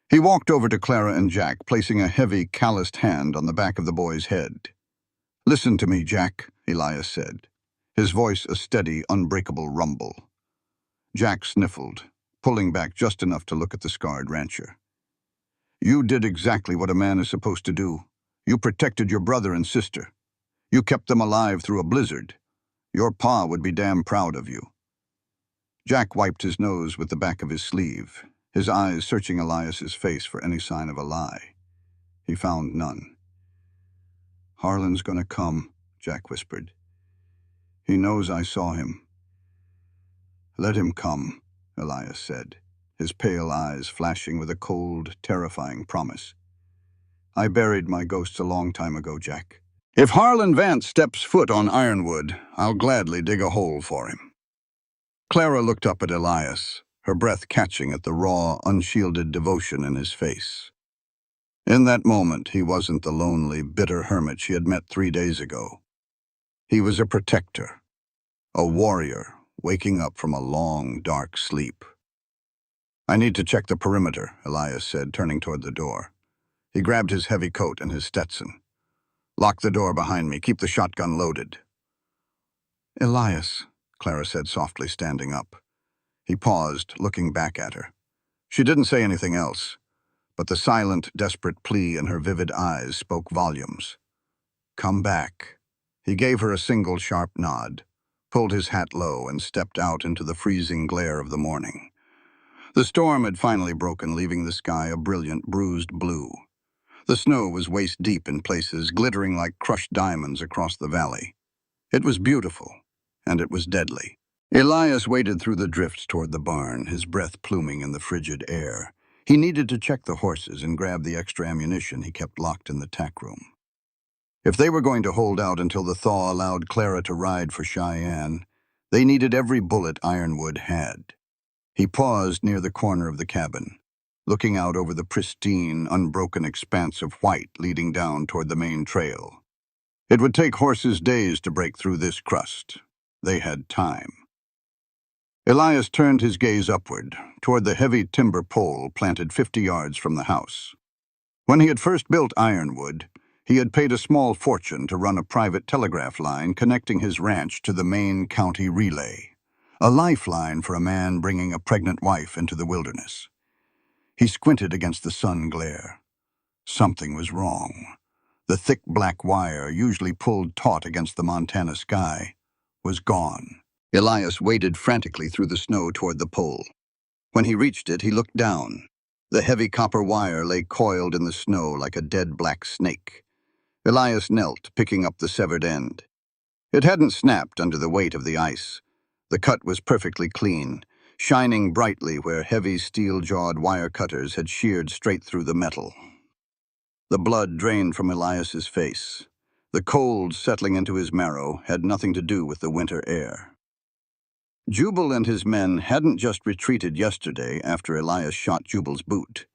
He walked over to Clara and Jack, placing a heavy, calloused hand on the back of the boy's head. "Listen to me, Jack," Elias said, his voice a steady, unbreakable rumble. Jack sniffled, pulling back just enough to look at the scarred rancher. "You did exactly what a man is supposed to do. You protected your brother and sister. You kept them alive through a blizzard. Your pa would be damn proud of you." Jack wiped his nose with the back of his sleeve, his eyes searching Elias's face for any sign of a lie. He found none. "Harlan's gonna come," Jack whispered. "He knows I saw him." "Let him come," Elias said, his pale eyes flashing with a cold, terrifying promise. "I buried my ghosts a long time ago, Jack. If Harlan Vance steps foot on Ironwood, I'll gladly dig a hole for him." Clara looked up at Elias, her breath catching at the raw, unshielded devotion in his face. In that moment, he wasn't the lonely, bitter hermit she had met 3 days ago. He was a protector, a warrior, waking up from a long, dark sleep. "I need to check the perimeter," Elias said, turning toward the door. He grabbed his heavy coat and his Stetson. "Lock the door behind me. Keep the shotgun loaded." "Elias," Clara said softly, standing up. He paused, looking back at her. She didn't say anything else, but the silent, desperate plea in her vivid eyes spoke volumes. "Come back." He gave her a single sharp nod, pulled his hat low, and stepped out into the freezing glare of the morning. The storm had finally broken, leaving the sky a brilliant, bruised blue. The snow was waist-deep in places, glittering like crushed diamonds across the valley. It was beautiful, and it was deadly. Elias waded through the drifts toward the barn, his breath pluming in the frigid air. He needed to check the horses and grab the extra ammunition he kept locked in the tack room. If they were going to hold out until the thaw allowed Clara to ride for Cheyenne, they needed every bullet Ironwood had. He paused near the corner of the cabin, looking out over the pristine, unbroken expanse of white leading down toward the main trail. It would take horses days to break through this crust. They had time. Elias turned his gaze upward, toward the heavy timber pole planted 50 yards from the house. When he had first built Ironwood, he had paid a small fortune to run a private telegraph line connecting his ranch to the main county relay, a lifeline for a man bringing a pregnant wife into the wilderness. He squinted against the sun glare. Something was wrong. The thick black wire, usually pulled taut against the Montana sky, was gone. Elias waded frantically through the snow toward the pole. When he reached it, he looked down. The heavy copper wire lay coiled in the snow like a dead black snake. Elias knelt, picking up the severed end. It hadn't snapped under the weight of the ice. The cut was perfectly clean, shining brightly where heavy steel-jawed wire cutters had sheared straight through the metal. The blood drained from Elias's face. The cold settling into his marrow had nothing to do with the winter air. Jubal and his men hadn't just retreated yesterday after Elias shot Jubal's boot.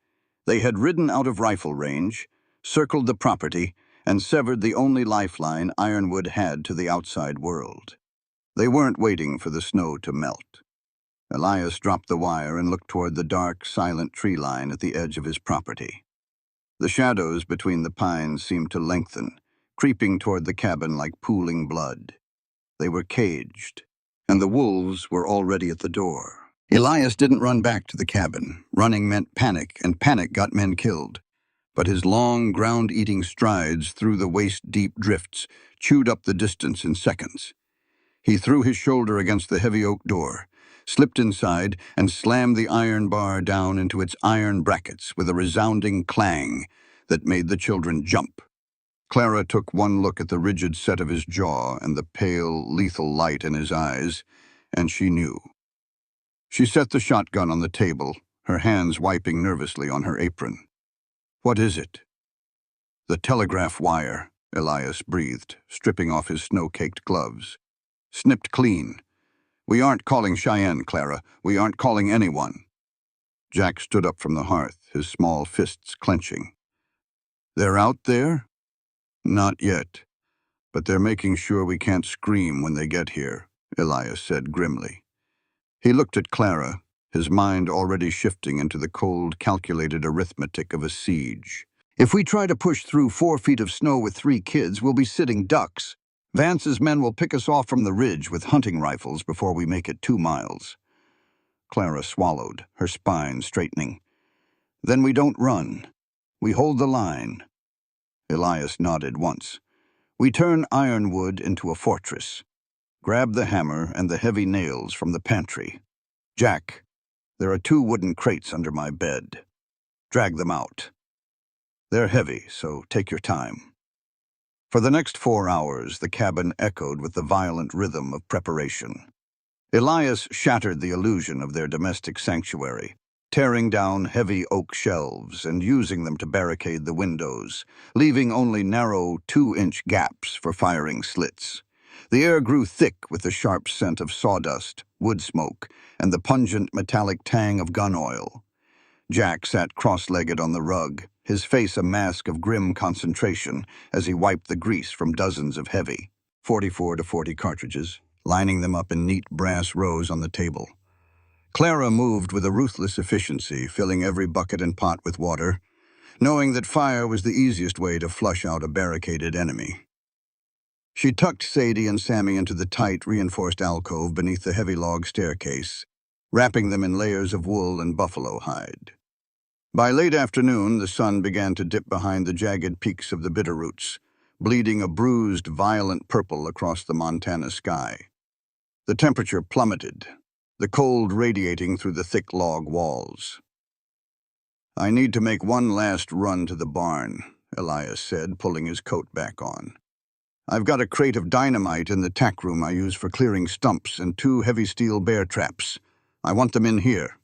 They had ridden out of rifle range, circled the property, and severed the only lifeline Ironwood had to the outside world. They weren't waiting for the snow to melt. Elias dropped the wire and looked toward the dark, silent tree line at the edge of his property. The shadows between the pines seemed to lengthen, creeping toward the cabin like pooling blood. They were caged, and the wolves were already at the door. Elias didn't run back to the cabin. Running meant panic, and panic got men killed. But his long, ground-eating strides through the waist-deep drifts chewed up the distance in seconds. He threw his shoulder against the heavy oak door, slipped inside, and slammed the iron bar down into its iron brackets with a resounding clang that made the children jump. Clara took one look at the rigid set of his jaw and the pale, lethal light in his eyes, and she knew. She set the shotgun on the table, her hands wiping nervously on her apron. "What is it?" "The telegraph wire," Elias breathed, stripping off his snow-caked gloves. "Snipped clean. We aren't calling Cheyenne, Clara. We aren't calling anyone." Jack stood up from the hearth, his small fists clenching. "They're out there?" "Not yet. But they're making sure we can't scream when they get here," Elias said grimly. He looked at Clara, his mind already shifting into the cold, calculated arithmetic of a siege. "If we try to push through 4 feet of snow with 3 kids, we'll be sitting ducks. Vance's men will pick us off from the ridge with hunting rifles before we make it 2 miles. Clara swallowed, her spine straightening. "Then we don't run. We hold the line." Elias nodded once. "We turn Ironwood into a fortress. Grab the hammer and the heavy nails from the pantry. Jack, there are 2 wooden crates under my bed. Drag them out. They're heavy, so take your time." For the next 4 hours, the cabin echoed with the violent rhythm of preparation. Elias shattered the illusion of their domestic sanctuary, tearing down heavy oak shelves and using them to barricade the windows, leaving only narrow 2-inch gaps for firing slits. The air grew thick with the sharp scent of sawdust, wood smoke, and the pungent metallic tang of gun oil. Jack sat cross-legged on the rug, his face a mask of grim concentration as he wiped the grease from dozens of heavy, 44 to 40 cartridges, lining them up in neat brass rows on the table. Clara moved with a ruthless efficiency, filling every bucket and pot with water, knowing that fire was the easiest way to flush out a barricaded enemy. She tucked Sadie and Sammy into the tight, reinforced alcove beneath the heavy log staircase, wrapping them in layers of wool and buffalo hide. By late afternoon, the sun began to dip behind the jagged peaks of the Bitterroots, bleeding a bruised, violent purple across the Montana sky. The temperature plummeted, the cold radiating through the thick log walls. "I need to make one last run to the barn," Elias said, pulling his coat back on. "I've got a crate of dynamite in the tack room I use for clearing stumps and 2 heavy steel bear traps. I want them in here."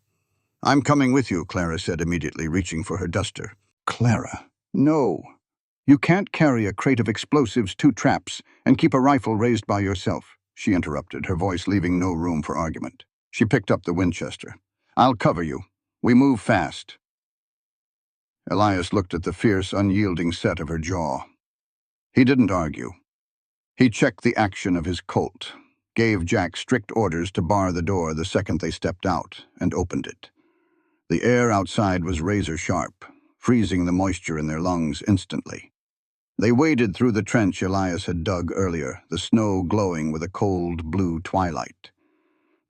"I'm coming with you," Clara said immediately, reaching for her duster. "Clara, no. You can't carry a crate of explosives, 2 traps, and keep a rifle raised by yourself, she interrupted, her voice leaving no room for argument. She picked up the Winchester. I'll cover you. We move fast. Elias looked at the fierce, unyielding set of her jaw. He didn't argue. He checked the action of his Colt, gave Jack strict orders to bar the door the second they stepped out, and opened it. The air outside was razor-sharp, freezing the moisture in their lungs instantly. They waded through the trench Elias had dug earlier, the snow glowing with a cold blue twilight.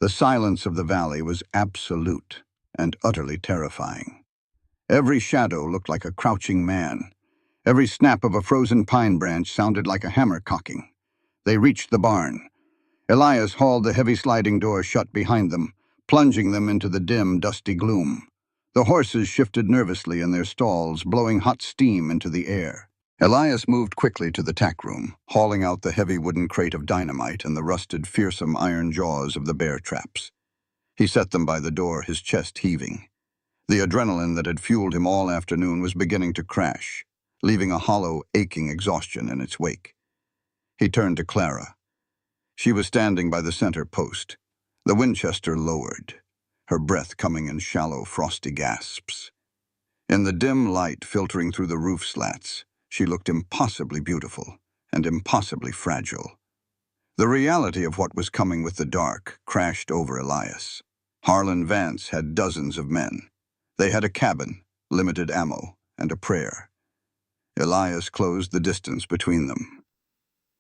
The silence of the valley was absolute and utterly terrifying. Every shadow looked like a crouching man. Every snap of a frozen pine branch sounded like a hammer cocking. They reached the barn. Elias hauled the heavy sliding door shut behind them, plunging them into the dim, dusty gloom. The horses shifted nervously in their stalls, blowing hot steam into the air. Elias moved quickly to the tack room, hauling out the heavy wooden crate of dynamite and the rusted, fearsome iron jaws of the bear traps. He set them by the door, his chest heaving. The adrenaline that had fueled him all afternoon was beginning to crash, leaving a hollow, aching exhaustion in its wake. He turned to Clara. She was standing by the center post, the Winchester lowered, her breath coming in shallow, frosty gasps. In the dim light filtering through the roof slats, she looked impossibly beautiful and impossibly fragile. The reality of what was coming with the dark crashed over Elias. Harlan Vance had dozens of men. They had a cabin, limited ammo, and a prayer. Elias closed the distance between them.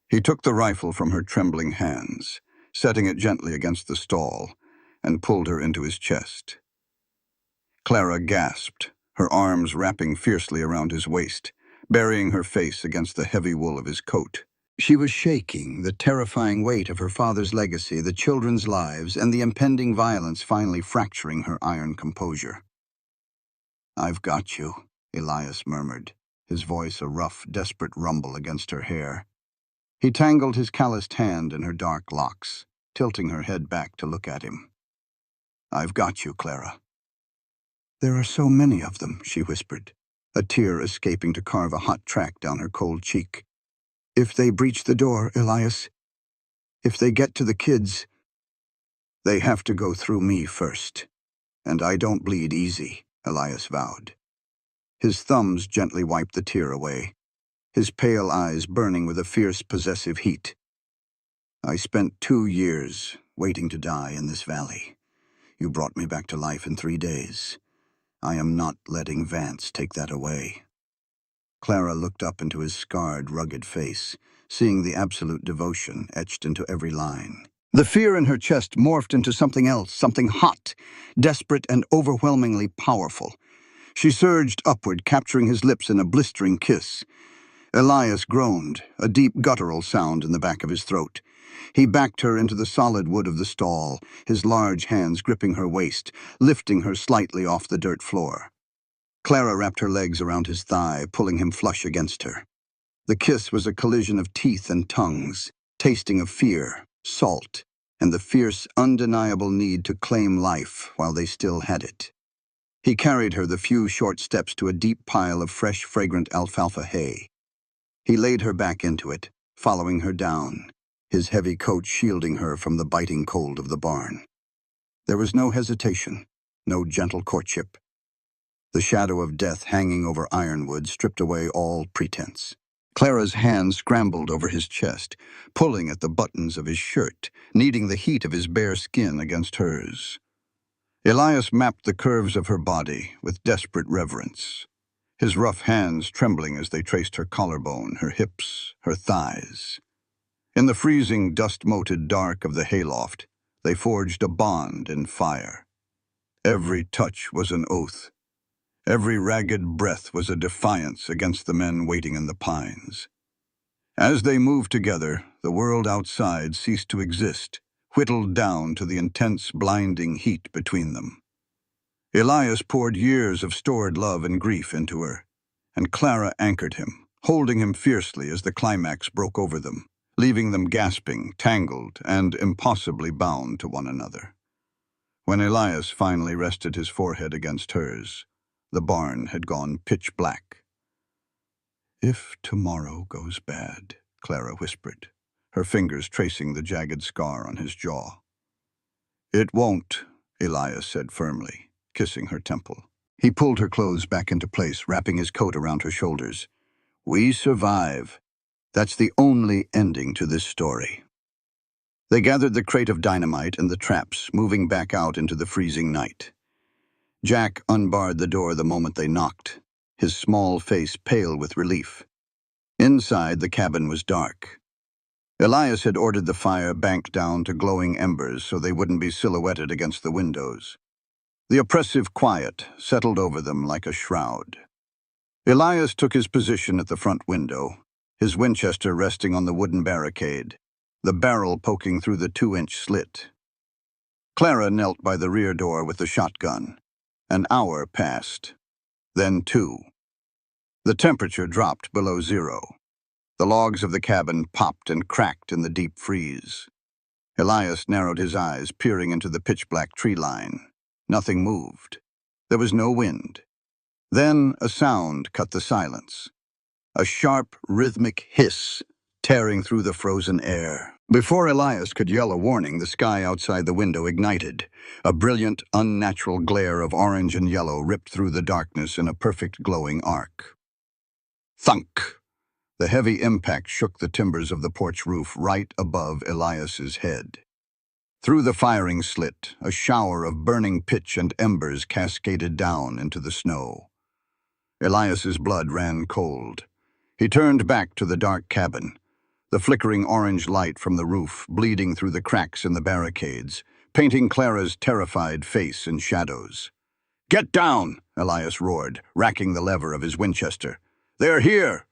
He took the rifle from her trembling hands, setting it gently against the stall, and pulled her into his chest. Clara gasped, her arms wrapping fiercely around his waist, burying her face against the heavy wool of his coat. She was shaking, the terrifying weight of her father's legacy, the children's lives, and the impending violence finally fracturing her iron composure. "I've got you," Elias murmured, his voice a rough, desperate rumble against her hair. He tangled his calloused hand in her dark locks, tilting her head back to look at him. "I've got you, Clara." "There are so many of them," she whispered, a tear escaping to carve a hot track down her cold cheek. "If they breach the door, Elias, if they get to the kids, they have to go through me first. And I don't bleed easy," Elias vowed. His thumbs gently wiped the tear away, his pale eyes burning with a fierce, possessive heat. "I spent 2 years waiting to die in this valley. You brought me back to life in 3 days. I am not letting Vance take that away." Clara looked up into his scarred, rugged face, seeing the absolute devotion etched into every line. The fear in her chest morphed into something else, something hot, desperate, and overwhelmingly powerful. She surged upward, capturing his lips in a blistering kiss. Elias groaned, a deep guttural sound in the back of his throat. He backed her into the solid wood of the stall, his large hands gripping her waist, lifting her slightly off the dirt floor. Clara wrapped her legs around his thigh, pulling him flush against her. The kiss was a collision of teeth and tongues, tasting of fear, salt, and the fierce, undeniable need to claim life while they still had it. He carried her the few short steps to a deep pile of fresh, fragrant alfalfa hay. He laid her back into it, following her down, his heavy coat shielding her from the biting cold of the barn. There was no hesitation, no gentle courtship. The shadow of death hanging over Ironwood stripped away all pretense. Clara's hand scrambled over his chest, pulling at the buttons of his shirt, kneading the heat of his bare skin against hers. Elias mapped the curves of her body with desperate reverence, his rough hands trembling as they traced her collarbone, her hips, her thighs. In the freezing, dust-moted dark of the hayloft, they forged a bond in fire. Every touch was an oath. Every ragged breath was a defiance against the men waiting in the pines. As they moved together, the world outside ceased to exist, whittled down to the intense, blinding heat between them. Elias poured years of stored love and grief into her, and Clara anchored him, holding him fiercely as the climax broke over them, leaving them gasping, tangled, and impossibly bound to one another. When Elias finally rested his forehead against hers, the barn had gone pitch black. If tomorrow goes bad, Clara whispered, her fingers tracing the jagged scar on his jaw. It won't, Elias said firmly, kissing her temple. He pulled her clothes back into place, wrapping his coat around her shoulders. We survive. That's the only ending to this story. They gathered the crate of dynamite and the traps, moving back out into the freezing night. Jack unbarred the door the moment they knocked, his small face pale with relief. Inside, the cabin was dark. Elias had ordered the fire banked down to glowing embers so they wouldn't be silhouetted against the windows. The oppressive quiet settled over them like a shroud. Elias took his position at the front window, his Winchester resting on the wooden barricade, the barrel poking through the 2-inch slit. Clara knelt by the rear door with the shotgun. An hour passed, then 2. The temperature dropped below 0. The logs of the cabin popped and cracked in the deep freeze. Elias narrowed his eyes, peering into the pitch-black tree line. Nothing moved. There was no wind. Then a sound cut the silence. A sharp, rhythmic hiss tearing through the frozen air. Before Elias could yell a warning, the sky outside the window ignited. A brilliant, unnatural glare of orange and yellow ripped through the darkness in a perfect glowing arc. Thunk! The heavy impact shook the timbers of the porch roof right above Elias's head. Through the firing slit, a shower of burning pitch and embers cascaded down into the snow. Elias's blood ran cold. He turned back to the dark cabin, the flickering orange light from the roof bleeding through the cracks in the barricades, painting Clara's terrified face in shadows. "Get down!" Elias roared, racking the lever of his Winchester. "They're here!"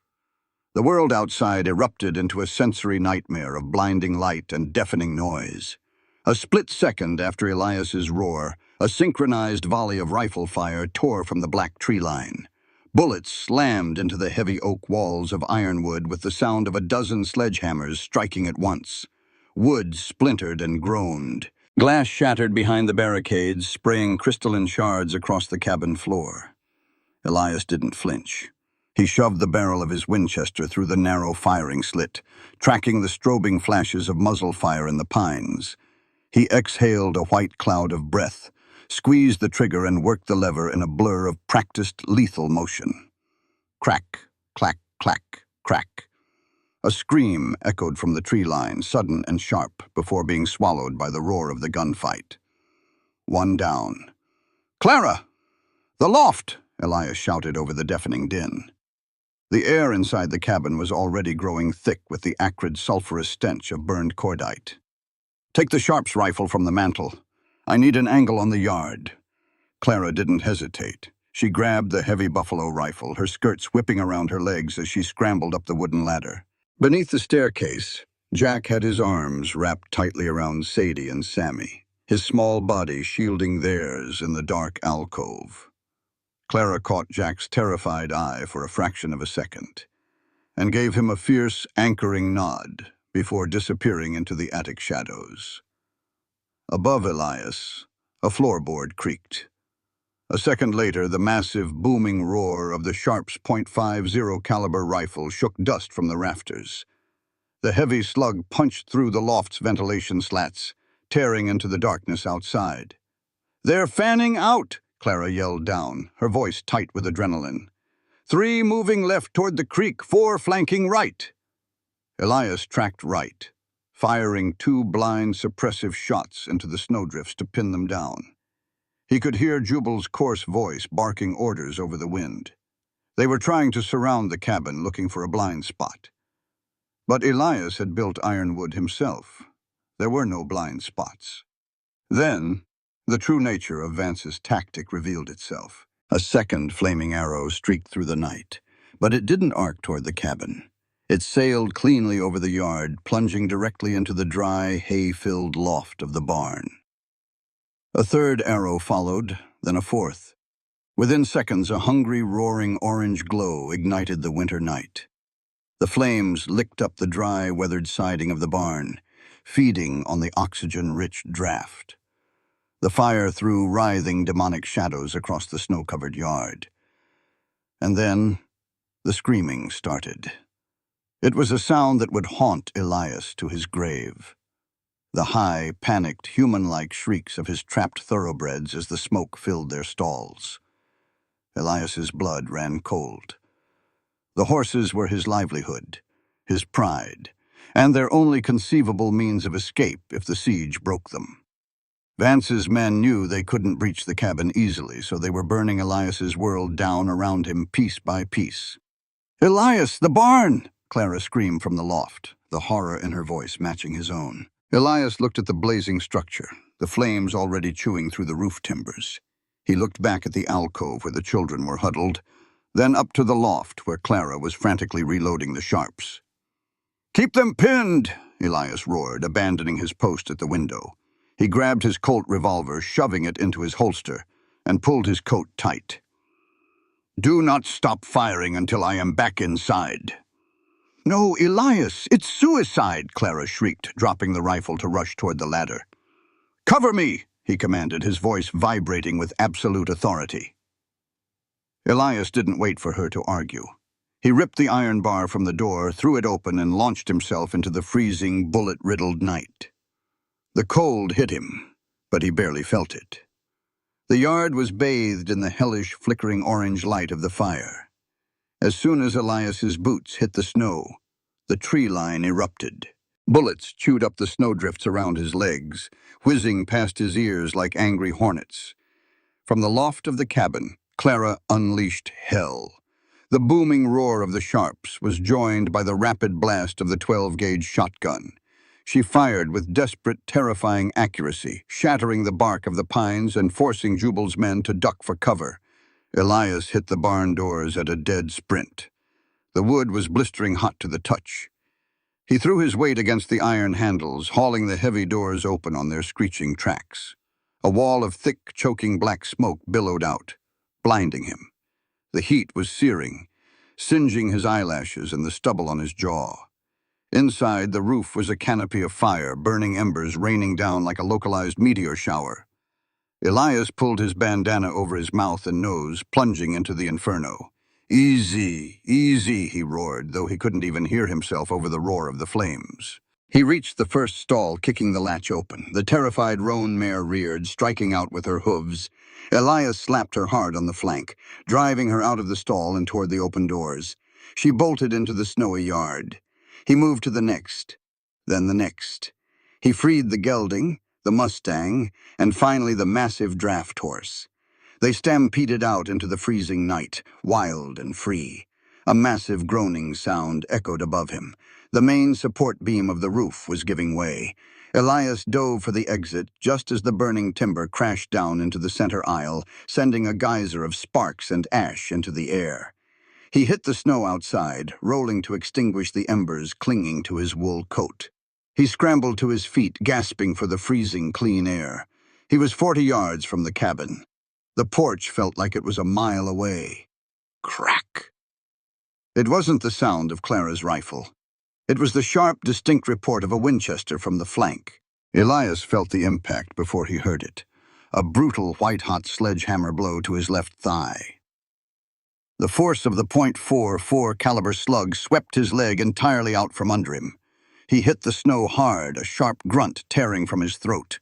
The world outside erupted into a sensory nightmare of blinding light and deafening noise. A split second after Elias's roar, a synchronized volley of rifle fire tore from the black tree line. Bullets slammed into the heavy oak walls of ironwood with the sound of a dozen sledgehammers striking at once. Wood splintered and groaned. Glass shattered behind the barricades, spraying crystalline shards across the cabin floor. Elias didn't flinch. He shoved the barrel of his Winchester through the narrow firing slit, tracking the strobing flashes of muzzle fire in the pines. He exhaled a white cloud of breath, squeezed the trigger and worked the lever in a blur of practiced lethal motion. Crack, clack, clack, crack. A scream echoed from the tree line, sudden and sharp, before being swallowed by the roar of the gunfight. One down. "Clara! The loft!" Elias shouted over the deafening din. The air inside the cabin was already growing thick with the acrid, sulfurous stench of burned cordite. "Take the Sharps rifle from the mantel. I need an angle on the yard." Clara didn't hesitate. She grabbed the heavy buffalo rifle, her skirts whipping around her legs as she scrambled up the wooden ladder. Beneath the staircase, Jack had his arms wrapped tightly around Sadie and Sammy, his small body shielding theirs in the dark alcove. Clara caught Jack's terrified eye for a fraction of a second and gave him a fierce, anchoring nod before disappearing into the attic shadows. Above Elias, a floorboard creaked. A second later, the massive, booming roar of the Sharps .50 caliber rifle shook dust from the rafters. The heavy slug punched through the loft's ventilation slats, tearing into the darkness outside. "They're fanning out!" Clara yelled down, her voice tight with adrenaline. "3 moving left toward the creek, 4 flanking right." Elias tracked right, firing 2 blind, suppressive shots into the snowdrifts to pin them down. He could hear Jubal's coarse voice barking orders over the wind. They were trying to surround the cabin, looking for a blind spot. But Elias had built ironwood himself. There were no blind spots. Then, the true nature of Vance's tactic revealed itself. A second flaming arrow streaked through the night, but it didn't arc toward the cabin. It sailed cleanly over the yard, plunging directly into the dry, hay-filled loft of the barn. A third arrow followed, then a fourth. Within seconds, a hungry, roaring orange glow ignited the winter night. The flames licked up the dry, weathered siding of the barn, feeding on the oxygen-rich draft. The fire threw writhing demonic shadows across the snow-covered yard. And then, The screaming started. It was a sound that would haunt Elias to his grave. The high, panicked, human-like shrieks of his trapped thoroughbreds as the smoke filled their stalls. Elias's blood ran cold. The horses were his livelihood, his pride, and their only conceivable means of escape if the siege broke them. Vance's men knew they couldn't breach the cabin easily, so they were burning Elias's world down around him piece by piece. "Elias, the barn!" Clara screamed from the loft, the horror in her voice matching his own. Elias looked at the blazing structure, the flames already chewing through the roof timbers. He looked back at the alcove where the children were huddled, then up to the loft where Clara was frantically reloading the sharps. "Keep them pinned!" Elias roared, abandoning his post at the window. He grabbed his Colt revolver, shoving it into his holster, and pulled his coat tight. "Do not stop firing until I am back inside." "No, Elias, it's suicide!" Clara shrieked, dropping the rifle to rush toward the ladder. "Cover me!" he commanded, his voice vibrating with absolute authority. Elias didn't wait for her to argue. He ripped the iron bar from the door, threw it open, and launched himself into the freezing, bullet-riddled night. The cold hit him, but he barely felt it. The yard was bathed in the hellish, flickering orange light of the fire. As soon as Elias's boots hit the snow, the tree line erupted. Bullets chewed up the snowdrifts around his legs, whizzing past his ears like angry hornets. From the loft of the cabin, Clara unleashed hell. The booming roar of the sharps was joined by the rapid blast of the 12-gauge shotgun. She fired with desperate, terrifying accuracy, shattering the bark of the pines and forcing Jubal's men to duck for cover. Elias hit the barn doors at a dead sprint. The wood was blistering hot to the touch. He threw his weight against the iron handles, hauling the heavy doors open on their screeching tracks. A wall of thick, choking black smoke billowed out, blinding him. The heat was searing, singeing his eyelashes and the stubble on his jaw. Inside, the roof was a canopy of fire, burning embers raining down like a localized meteor shower. Elias pulled his bandana over his mouth and nose, plunging into the inferno. "Easy, easy," he roared, though he couldn't even hear himself over the roar of the flames. He reached the first stall, kicking the latch open. The terrified roan mare reared, striking out with her hooves. Elias slapped her hard on the flank, driving her out of the stall and toward the open doors. She bolted into the snowy yard. He moved to the next, then the next. He freed the gelding, the mustang, and finally the massive draft horse. They stampeded out into the freezing night, wild and free. A massive groaning sound echoed above him. The main support beam of the roof was giving way. Elias dove for the exit just as the burning timber crashed down into the center aisle, sending a geyser of sparks and ash into the air. He hit the snow outside, rolling to extinguish the embers clinging to his wool coat. He scrambled to his feet, gasping for the freezing, clean air. He was 40 yards from the cabin. The porch felt like it was a mile away. Crack! It wasn't the sound of Clara's rifle. It was the sharp, distinct report of a Winchester from the flank. Elias felt the impact before he heard it. A brutal, white-hot sledgehammer blow to his left thigh. The force of the .44 caliber slug swept his leg entirely out from under him. He hit the snow hard, a sharp grunt tearing from his throat.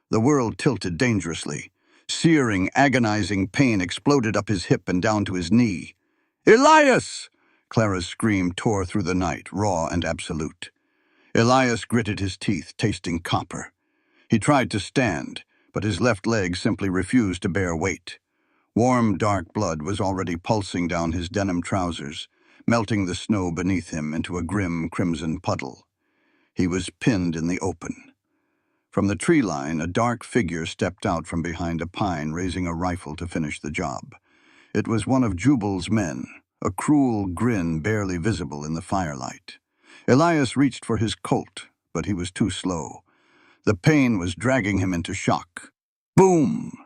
The world tilted dangerously. Searing, agonizing pain exploded up his hip and down to his knee. "Elias!" Clara's scream tore through the night, raw and absolute. Elias gritted his teeth, tasting copper. He tried to stand, but his left leg simply refused to bear weight. Warm, dark blood was already pulsing down his denim trousers, melting the snow beneath him into a grim crimson puddle. He was pinned in the open. From the tree line, a dark figure stepped out from behind a pine, raising a rifle to finish the job. It was one of Jubal's men, a cruel grin barely visible in the firelight. Elias reached for his Colt, but he was too slow. The pain was dragging him into shock. Boom!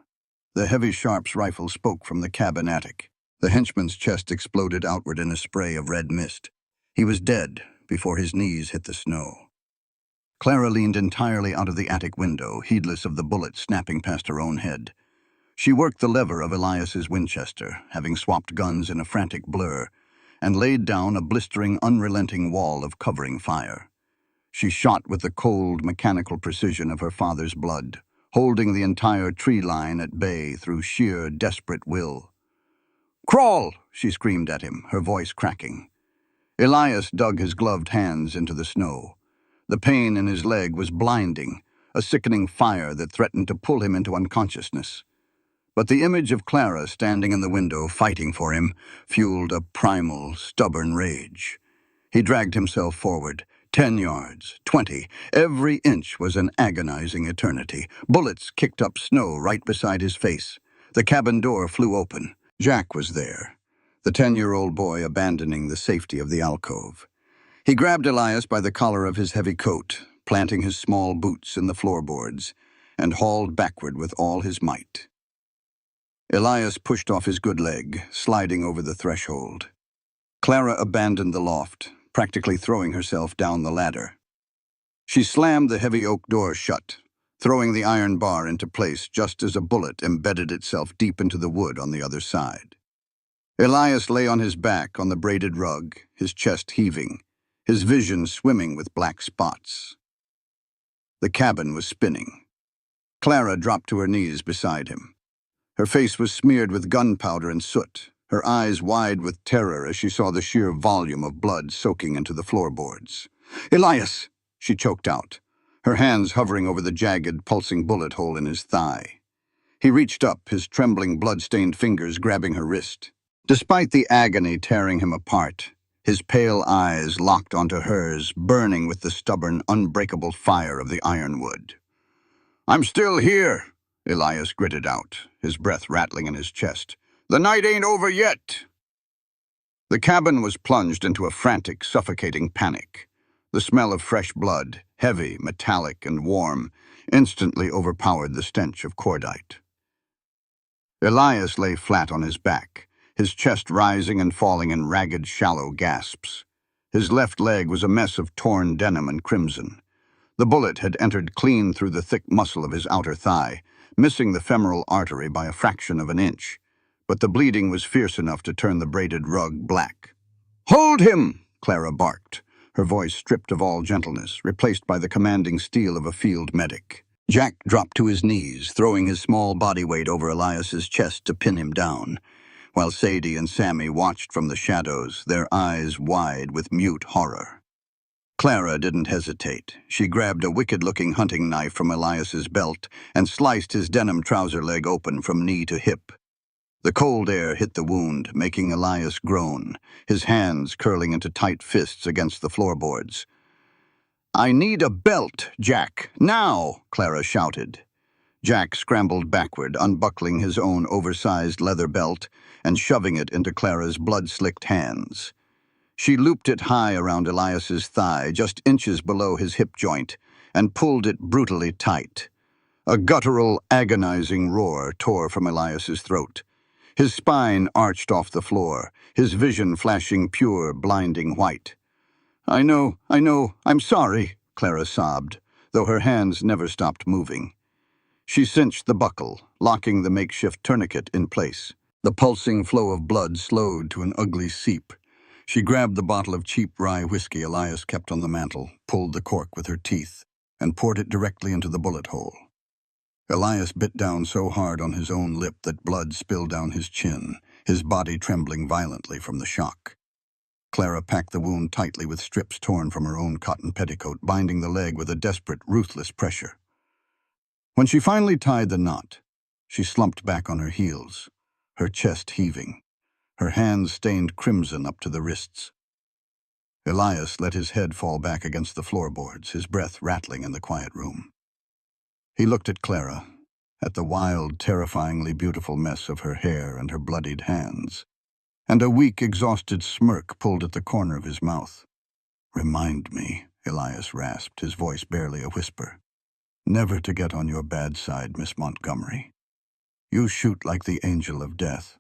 The heavy Sharp's rifle spoke from the cabin attic. The henchman's chest exploded outward in a spray of red mist. He was dead before his knees hit the snow. Clara leaned entirely out of the attic window, heedless of the bullet snapping past her own head. She worked the lever of Elias's Winchester, having swapped guns in a frantic blur, and laid down a blistering, unrelenting wall of covering fire. She shot with the cold, mechanical precision of her father's blood, holding the entire tree line at bay through sheer, desperate will. "Crawl!" she screamed at him, her voice cracking. Elias dug his gloved hands into the snow. The pain in his leg was blinding, a sickening fire that threatened to pull him into unconsciousness. But the image of Clara standing in the window, fighting for him, fueled a primal, stubborn rage. He dragged himself forward. 10 yards, 20. Every inch was an agonizing eternity. Bullets kicked up snow right beside his face. The cabin door flew open. Jack was there, the 10-year-old boy abandoning the safety of the alcove. He grabbed Elias by the collar of his heavy coat, planting his small boots in the floorboards, and hauled backward with all his might. Elias pushed off his good leg, sliding over the threshold. Clara abandoned the loft, practically throwing herself down the ladder. She slammed the heavy oak door shut, throwing the iron bar into place just as a bullet embedded itself deep into the wood on the other side. Elias lay on his back on the braided rug, his chest heaving, his vision swimming with black spots. The cabin was spinning. Clara dropped to her knees beside him. Her face was smeared with gunpowder and soot, her eyes wide with terror as she saw the sheer volume of blood soaking into the floorboards. "Elias!" she choked out, her hands hovering over the jagged, pulsing bullet hole in his thigh. He reached up, his trembling, blood-stained fingers grabbing her wrist. Despite the agony tearing him apart, his pale eyes locked onto hers, burning with the stubborn, unbreakable fire of the ironwood. "I'm still here," Elias gritted out, his breath rattling in his chest. "The night ain't over yet." The cabin was plunged into a frantic, suffocating panic. The smell of fresh blood, heavy, metallic, and warm, instantly overpowered the stench of cordite. Elias lay flat on his back, his chest rising and falling in ragged, shallow gasps. His left leg was a mess of torn denim and crimson. The bullet had entered clean through the thick muscle of his outer thigh, missing the femoral artery by a fraction of an inch, but the bleeding was fierce enough to turn the braided rug black. "Hold him!" Clara barked, her voice stripped of all gentleness, replaced by the commanding steel of a field medic. Jack dropped to his knees, throwing his small body weight over Elias's chest to pin him down, while Sadie and Sammy watched from the shadows, their eyes wide with mute horror. Clara didn't hesitate. She grabbed a wicked-looking hunting knife from Elias's belt and sliced his denim trouser leg open from knee to hip. The cold air hit the wound, making Elias groan, his hands curling into tight fists against the floorboards. "I need a belt, Jack, now!" Clara shouted. Jack scrambled backward, unbuckling his own oversized leather belt and shoving it into Clara's blood-slicked hands. She looped it high around Elias's thigh, just inches below his hip joint, and pulled it brutally tight. A guttural, agonizing roar tore from Elias's throat. His spine arched off the floor, his vision flashing pure, blinding white. I know, I'm sorry," Clara sobbed, though her hands never stopped moving. She cinched the buckle, locking the makeshift tourniquet in place. The pulsing flow of blood slowed to an ugly seep. She grabbed the bottle of cheap rye whiskey Elias kept on the mantel, pulled the cork with her teeth, and poured it directly into the bullet hole. Elias bit down so hard on his own lip that blood spilled down his chin, his body trembling violently from the shock. Clara packed the wound tightly with strips torn from her own cotton petticoat, binding the leg with a desperate, ruthless pressure. When she finally tied the knot, she slumped back on her heels, her chest heaving, her hands stained crimson up to the wrists. Elias let his head fall back against the floorboards, his breath rattling in the quiet room. He looked at Clara, at the wild, terrifyingly beautiful mess of her hair and her bloodied hands, and a weak, exhausted smirk pulled at the corner of his mouth. "Remind me," Elias rasped, his voice barely a whisper, "never to get on your bad side, Miss Montgomery. You shoot like the angel of death."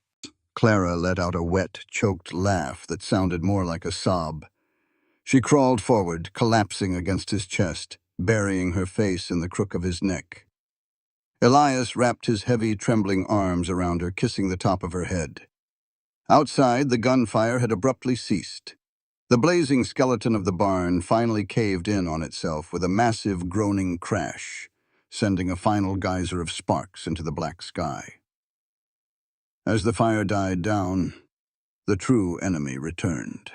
Clara let out a wet, choked laugh that sounded more like a sob. She crawled forward, collapsing against his chest, burying her face in the crook of his neck. Elias wrapped his heavy, trembling arms around her, kissing the top of her head. Outside, the gunfire had abruptly ceased. The blazing skeleton of the barn finally caved in on itself with a massive groaning crash, sending a final geyser of sparks into the black sky. As the fire died down, the true enemy returned.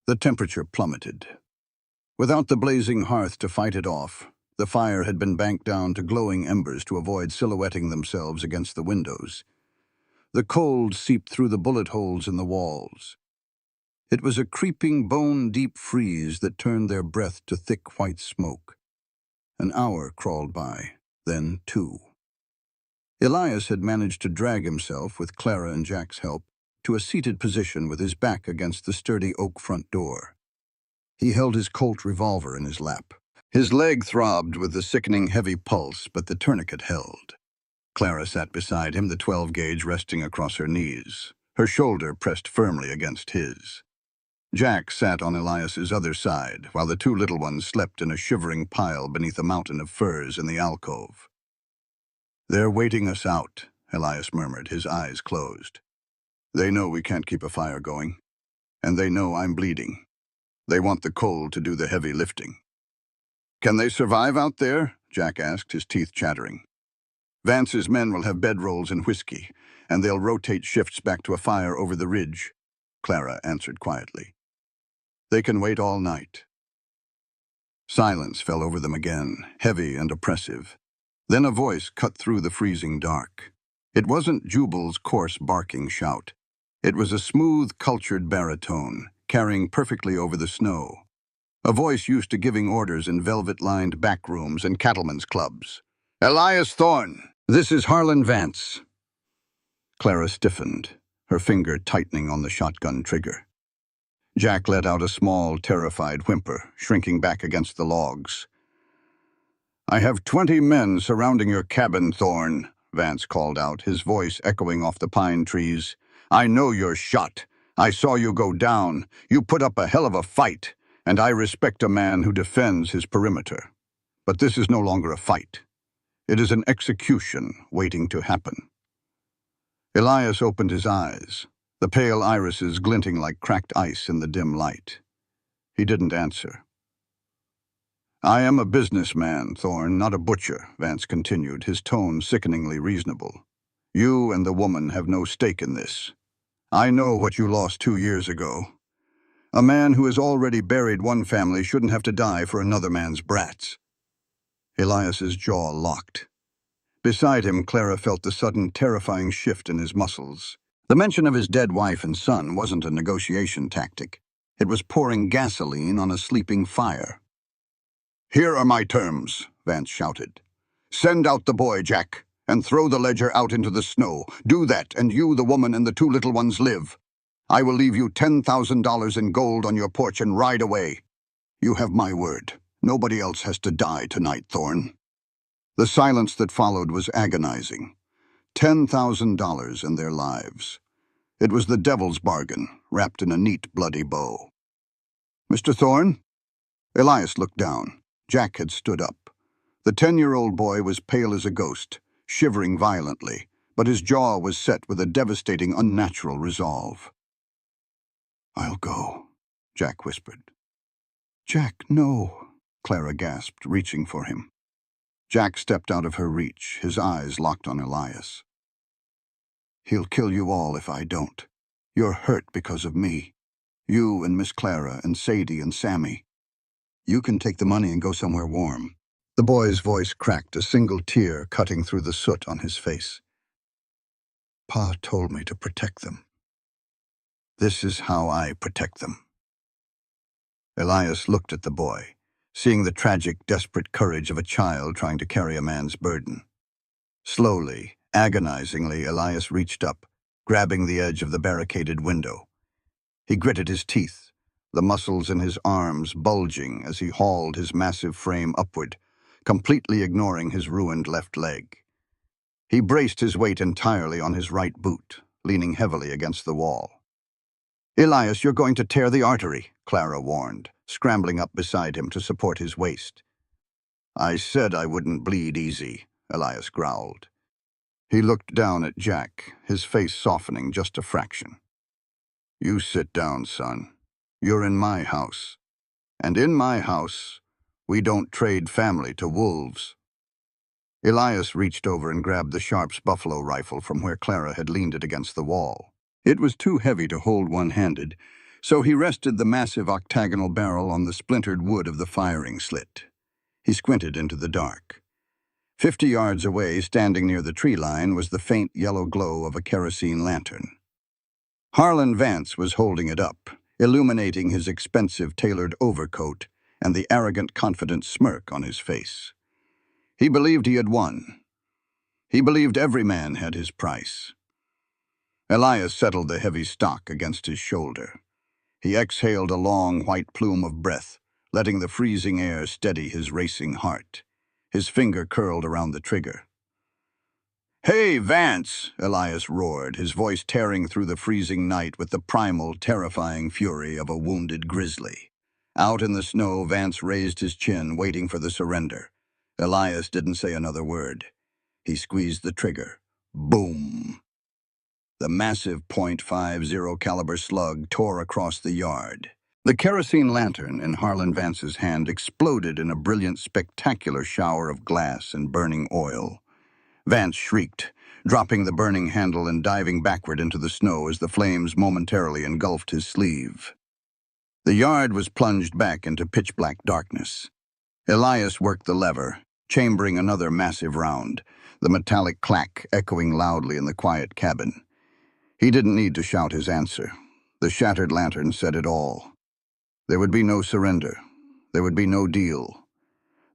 The temperature plummeted. Without the blazing hearth to fight it off, the fire had been banked down to glowing embers to avoid silhouetting themselves against the windows. The cold seeped through the bullet holes in the walls. It was a creeping, bone-deep freeze that turned their breath to thick white smoke. An hour crawled by, then 2. Elias had managed to drag himself, with Clara and Jack's help, to a seated position with his back against the sturdy oak front door. He held his Colt revolver in his lap. His leg throbbed with the sickening heavy pulse, but the tourniquet held. Clara sat beside him, the 12-gauge resting across her knees, her shoulder pressed firmly against his. Jack sat on Elias's other side, while the 2 little ones slept in a shivering pile beneath a mountain of furs in the alcove. "They're waiting us out," Elias murmured, his eyes closed. "They know we can't keep a fire going, and they know I'm bleeding. They want the cold to do the heavy lifting." "Can they survive out there?" Jack asked, his teeth chattering. "Vance's men will have bedrolls and whiskey, and they'll rotate shifts back to a fire over the ridge," Clara answered quietly. "They can wait all night." Silence fell over them again, heavy and oppressive. Then a voice cut through the freezing dark. It wasn't Jubal's coarse barking shout. It was a smooth, cultured baritone, carrying perfectly over the snow. A voice used to giving orders in velvet-lined back rooms and cattlemen's clubs. "Elias Thorne, this is Harlan Vance." Clara stiffened, her finger tightening on the shotgun trigger. Jack let out a small, terrified whimper, shrinking back against the logs. "I have 20 men surrounding your cabin, Thorne," Vance called out, his voice echoing off the pine trees. "I know you're shot. I saw you go down. You put up a hell of a fight, and I respect a man who defends his perimeter. But this is no longer a fight. It is an execution waiting to happen." Elias opened his eyes, the pale irises glinting like cracked ice in the dim light. He didn't answer. "I am a businessman, Thorne, not a butcher," Vance continued, his tone sickeningly reasonable. "You and the woman have no stake in this. I know what you lost 2 years ago. A man who has already buried one family shouldn't have to die for another man's brats." Elias's jaw locked. Beside him, Clara felt the sudden, terrifying shift in his muscles. The mention of his dead wife and son wasn't a negotiation tactic. It was pouring gasoline on a sleeping fire. "Here are my terms," Vance shouted. "Send out the boy, Jack, and throw the ledger out into the snow. Do that, and you, the woman, and the 2 little ones live. I will leave you $10,000 in gold on your porch and ride away. You have my word. Nobody else has to die tonight, Thorne." The silence that followed was agonizing. $10,000 in their lives. It was the devil's bargain, wrapped in a neat, bloody bow. "Mr. Thorne?" Elias looked down. Jack had stood up. The 10-year-old boy was pale as a ghost, shivering violently, but his jaw was set with a devastating, unnatural resolve. "I'll go," Jack whispered. "Jack, no," Clara gasped, reaching for him. Jack stepped out of her reach, his eyes locked on Elias. "He'll kill you all if I don't. You're hurt because of me. You and Miss Clara and Sadie and Sammy. You can take the money and go somewhere warm." The boy's voice cracked, a single tear cutting through the soot on his face. "Pa told me to protect them. This is how I protect them." Elias looked at the boy, seeing the tragic, desperate courage of a child trying to carry a man's burden. Slowly, agonizingly, Elias reached up, grabbing the edge of the barricaded window. He gritted his teeth, the muscles in his arms bulging as he hauled his massive frame upward, completely ignoring his ruined left leg. He braced his weight entirely on his right boot, leaning heavily against the wall. "Elias, you're going to tear the artery," Clara warned, scrambling up beside him to support his waist. "I said I wouldn't bleed easy," Elias growled. He looked down at Jack, his face softening just a fraction. "You sit down, son. You're in my house. And in my house, we don't trade family to wolves." Elias reached over and grabbed the Sharp's buffalo rifle from where Clara had leaned it against the wall. It was too heavy to hold one-handed, so he rested the massive octagonal barrel on the splintered wood of the firing slit. He squinted into the dark. 50 yards away, standing near the tree line, was the faint yellow glow of a kerosene lantern. Harlan Vance was holding it up, illuminating his expensive tailored overcoat and the arrogant, confident smirk on his face. He believed he had won. He believed every man had his price. Elias settled the heavy stock against his shoulder. He exhaled a long white plume of breath, letting the freezing air steady his racing heart. His finger curled around the trigger. "Hey, Vance!" Elias roared, his voice tearing through the freezing night with the primal, terrifying fury of a wounded grizzly. Out in the snow, Vance raised his chin, waiting for the surrender. Elias didn't say another word. He squeezed the trigger. Boom! The massive .50 caliber slug tore across the yard. The kerosene lantern in Harlan Vance's hand exploded in a brilliant, spectacular shower of glass and burning oil. Vance shrieked, dropping the burning handle and diving backward into the snow as the flames momentarily engulfed his sleeve. The yard was plunged back into pitch-black darkness. Elias worked the lever, chambering another massive round, the metallic clack echoing loudly in the quiet cabin. He didn't need to shout his answer. The shattered lantern said it all. There would be no surrender. There would be no deal.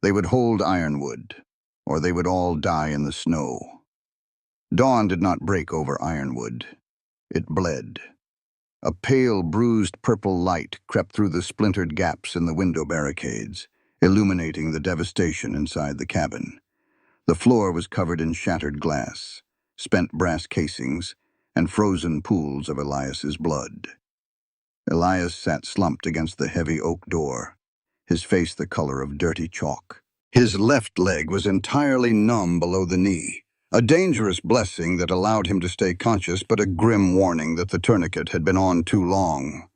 They would hold Ironwood, or they would all die in the snow. Dawn did not break over Ironwood. It bled. A pale, bruised purple light crept through the splintered gaps in the window barricades, illuminating the devastation inside the cabin. The floor was covered in shattered glass, spent brass casings, and frozen pools of Elias's blood. Elias sat slumped against the heavy oak door, his face the color of dirty chalk. His left leg was entirely numb below the knee, a dangerous blessing that allowed him to stay conscious, but a grim warning that the tourniquet had been on too long.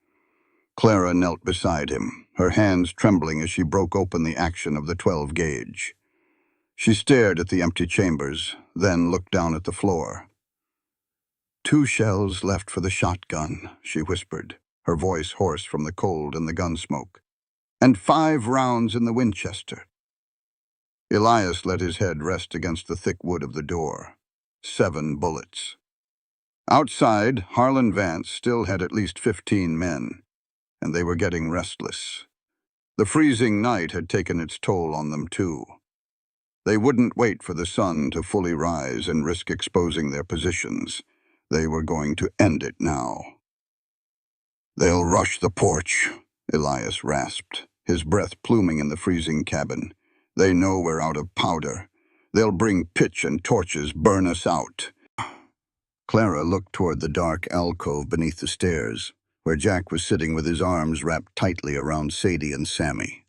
Clara knelt beside him, her hands trembling as she broke open the action of the 12-gauge. She stared at the empty chambers, then looked down at the floor. 2 shells left for the shotgun, she whispered, her voice hoarse from the cold and the gun smoke. And 5 rounds in the Winchester. Elias let his head rest against the thick wood of the door. 7 bullets. Outside, Harlan Vance still had at least 15 men, and they were getting restless. The freezing night had taken its toll on them, too. They wouldn't wait for the sun to fully rise and risk exposing their positions. They were going to end it now. "They'll rush the porch," Elias rasped, his breath pluming in the freezing cabin. "They know we're out of powder. They'll bring pitch and torches, burn us out." Clara looked toward the dark alcove beneath the stairs, where Jack was sitting with his arms wrapped tightly around Sadie and Sammy.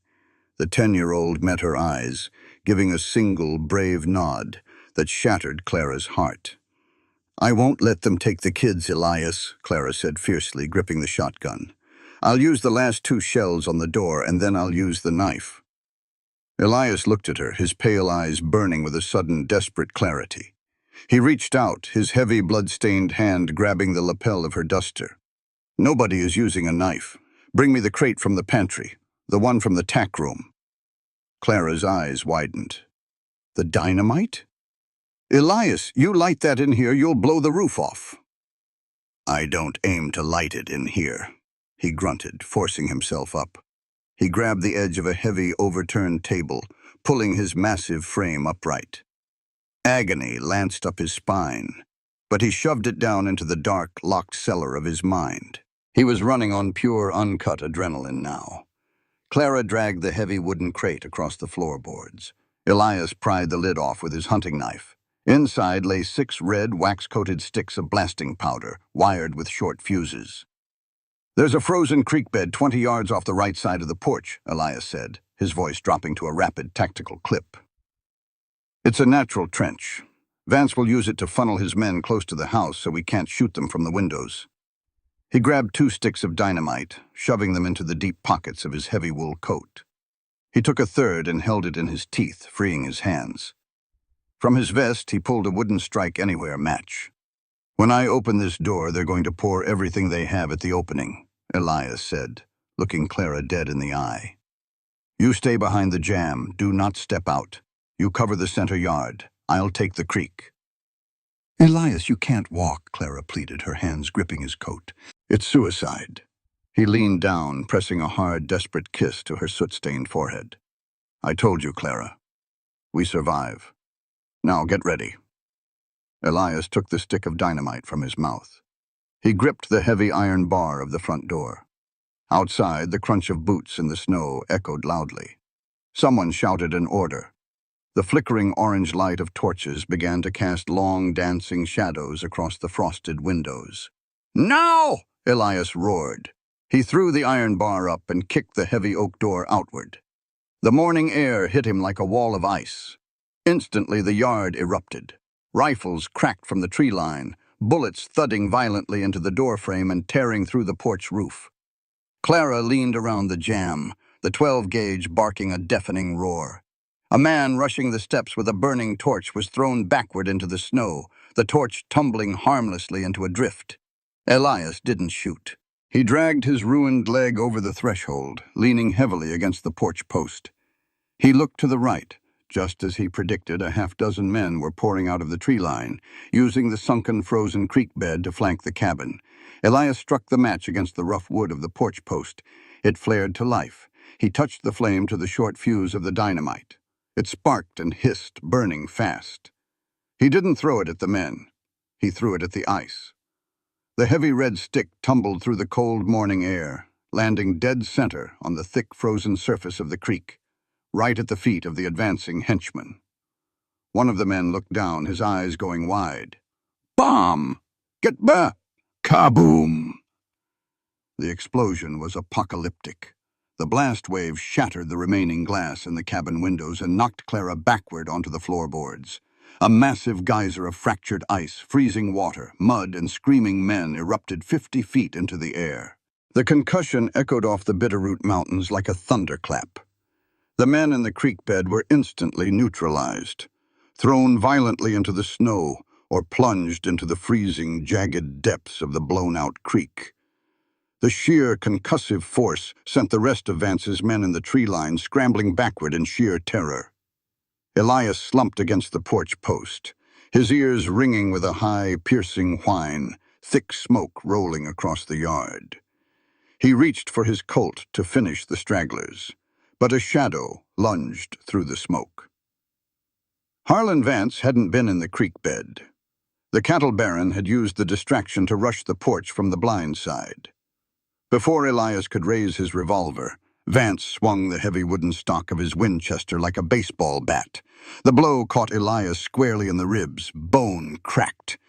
The 10-year-old met her eyes, giving a single brave nod that shattered Clara's heart. "I won't let them take the kids, Elias," Clara said fiercely, gripping the shotgun. "I'll use the last 2 shells on the door, and then I'll use the knife." Elias looked at her, his pale eyes burning with a sudden, desperate clarity. He reached out, his heavy, blood-stained hand grabbing the lapel of her duster. "Nobody is using a knife. Bring me the crate from the pantry, the one from the tack room." Clara's eyes widened. "The dynamite? Elias, you light that in here, you'll blow the roof off." "I don't aim to light it in here," he grunted, forcing himself up. He grabbed the edge of a heavy, overturned table, pulling his massive frame upright. Agony lanced up his spine, but he shoved it down into the dark, locked cellar of his mind. He was running on pure, uncut adrenaline now. Clara dragged the heavy wooden crate across the floorboards. Elias pried the lid off with his hunting knife. Inside lay 6 red, wax-coated sticks of blasting powder, wired with short fuses. "There's a frozen creek bed 20 yards off the right side of the porch," Elias said, his voice dropping to a rapid, tactical clip. "It's a natural trench. Vance will use it to funnel his men close to the house so we can't shoot them from the windows. He grabbed 2 sticks of dynamite, shoving them into the deep pockets of his heavy wool coat. He took a third and held it in his teeth, freeing his hands. From his vest, he pulled a wooden strike-anywhere match. "When I open this door, they're going to pour everything they have at the opening," Elias said, looking Clara dead in the eye. "You stay behind the jam. Do not step out. You cover the center yard. I'll take the creek." "Elias, you can't walk," Clara pleaded, her hands gripping his coat. "It's suicide." He leaned down, pressing a hard, desperate kiss to her soot-stained forehead. "I told you, Clara. We survive. Now get ready." Elias took the stick of dynamite from his mouth. He gripped the heavy iron bar of the front door. Outside, the crunch of boots in the snow echoed loudly. Someone shouted an order. The flickering orange light of torches began to cast long, dancing shadows across the frosted windows. "Now!" Elias roared. He threw the iron bar up and kicked the heavy oak door outward. The morning air hit him like a wall of ice. Instantly, the yard erupted. Rifles cracked from the tree line, bullets thudding violently into the doorframe and tearing through the porch roof. Clara leaned around the jam, the 12-gauge barking a deafening roar. A man rushing the steps with a burning torch was thrown backward into the snow, the torch tumbling harmlessly into a drift. Elias didn't shoot. He dragged his ruined leg over the threshold, leaning heavily against the porch post. He looked to the right. Just as he predicted, a half-dozen men were pouring out of the tree line, using the sunken, frozen creek bed to flank the cabin. Elias struck the match against the rough wood of the porch post. It flared to life. He touched the flame to the short fuse of the dynamite. It sparked and hissed, burning fast. He didn't throw it at the men. He threw it at the ice. The heavy red stick tumbled through the cold morning air, landing dead center on the thick, frozen surface of the creek, right at the feet of the advancing henchman. One of the men looked down, his eyes going wide. "Bomb! Get back! Kaboom!" The explosion was apocalyptic. The blast wave shattered the remaining glass in the cabin windows and knocked Clara backward onto the floorboards. A massive geyser of fractured ice, freezing water, mud, and screaming men erupted 50 feet into the air. The concussion echoed off the Bitterroot Mountains like a thunderclap. The men in the creek bed were instantly neutralized, thrown violently into the snow, or plunged into the freezing, jagged depths of the blown-out creek. The sheer concussive force sent the rest of Vance's men in the tree line scrambling backward in sheer terror. Elias slumped against the porch post, his ears ringing with a high, piercing whine, thick smoke rolling across the yard. He reached for his Colt to finish the stragglers, but a shadow lunged through the smoke. Harlan Vance hadn't been in the creek bed. The cattle baron had used the distraction to rush the porch from the blind side. Before Elias could raise his revolver, Vance swung the heavy wooden stock of his Winchester like a baseball bat. The blow caught Elias squarely in the ribs. Bone cracked.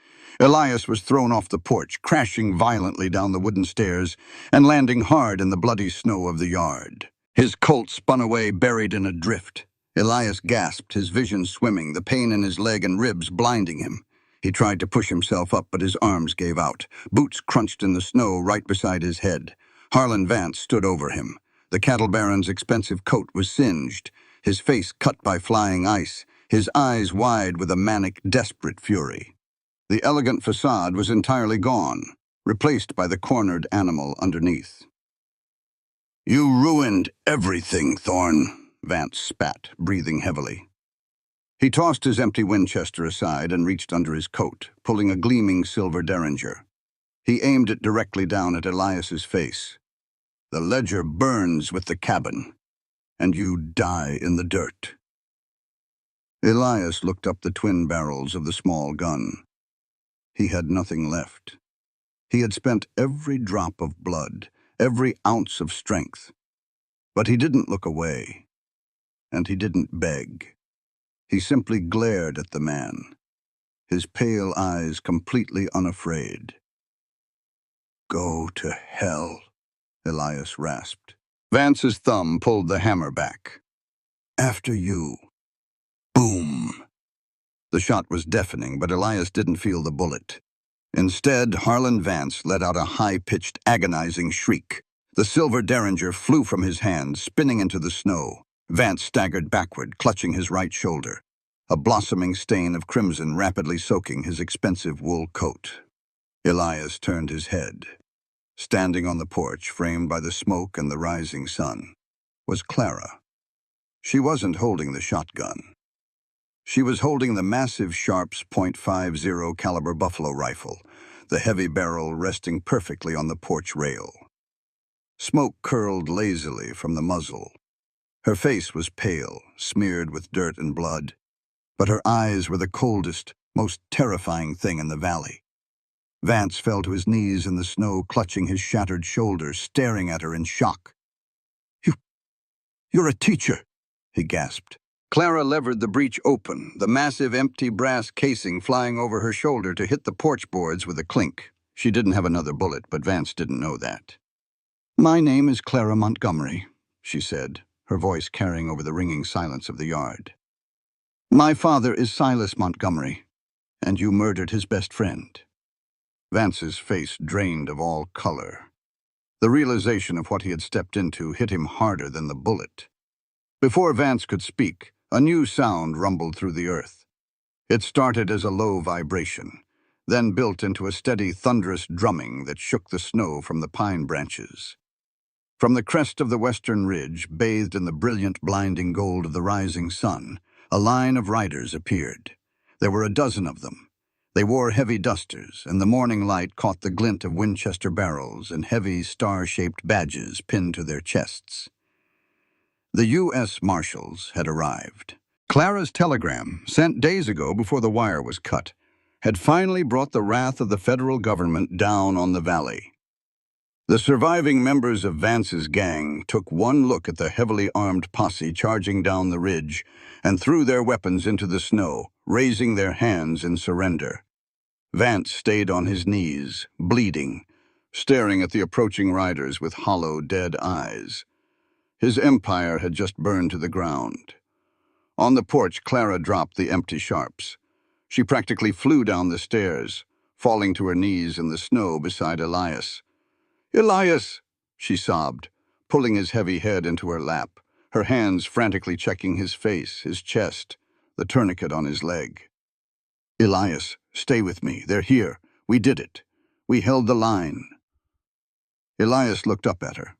Elias was thrown off the porch, crashing violently down the wooden stairs and landing hard in the bloody snow of the yard. His Colt spun away, buried in a drift. Elias gasped, his vision swimming, the pain in his leg and ribs blinding him. He tried to push himself up, but his arms gave out. Boots crunched in the snow right beside his head. Harlan Vance stood over him. The cattle baron's expensive coat was singed, his face cut by flying ice, his eyes wide with a manic, desperate fury. The elegant facade was entirely gone, replaced by the cornered animal underneath. "You ruined everything, Thorne," Vance spat, breathing heavily. He tossed his empty Winchester aside and reached under his coat, pulling a gleaming silver derringer. He aimed it directly down at Elias's face. "The ledger burns with the cabin, and you die in the dirt." Elias looked up the twin barrels of the small gun. He had nothing left. He had spent every drop of blood, every ounce of strength. But he didn't look away, and he didn't beg. He simply glared at the man, his pale eyes completely unafraid. "Go to hell," Elias rasped. Vance's thumb pulled the hammer back. "After you." Boom. The shot was deafening, but Elias didn't feel the bullet. Instead, Harlan Vance let out a high-pitched, agonizing shriek. The silver derringer flew from his hand, spinning into the snow. Vance staggered backward, clutching his right shoulder, a blossoming stain of crimson rapidly soaking his expensive wool coat. Elias turned his head. Standing on the porch, framed by the smoke and the rising sun, was Clara. She wasn't holding the shotgun. She was holding the massive Sharps .50 caliber buffalo rifle, the heavy barrel resting perfectly on the porch rail. Smoke curled lazily from the muzzle. Her face was pale, smeared with dirt and blood, but her eyes were the coldest, most terrifying thing in the valley. Vance fell to his knees in the snow, clutching his shattered shoulder, staring at her in shock. You're a teacher," he gasped. Clara levered the breech open, the massive empty brass casing flying over her shoulder to hit the porch boards with a clink. She didn't have another bullet, but Vance didn't know that. "My name is Clara Montgomery," she said, her voice carrying over the ringing silence of the yard. "My father is Silas Montgomery, and you murdered his best friend." Vance's face drained of all color. The realization of what he had stepped into hit him harder than the bullet. Before Vance could speak, a new sound rumbled through the earth. It started as a low vibration, then built into a steady, thunderous drumming that shook the snow from the pine branches. From the crest of the western ridge, bathed in the brilliant, blinding gold of the rising sun, a line of riders appeared. There were a dozen of them. They wore heavy dusters, and the morning light caught the glint of Winchester barrels and heavy, star-shaped badges pinned to their chests. The U.S. Marshals had arrived. Clara's telegram, sent days ago before the wire was cut, had finally brought the wrath of the federal government down on the valley. The surviving members of Vance's gang took one look at the heavily armed posse charging down the ridge and threw their weapons into the snow, raising their hands in surrender. Vance stayed on his knees, bleeding, staring at the approaching riders with hollow, dead eyes. His empire had just burned to the ground. On the porch, Clara dropped the empty Sharps. She practically flew down the stairs, falling to her knees in the snow beside Elias. "Elias!" she sobbed, pulling his heavy head into her lap, her hands frantically checking his face, his chest, the tourniquet on his leg. "Elias, stay with me. They're here. We did it. We held the line." Elias looked up at her.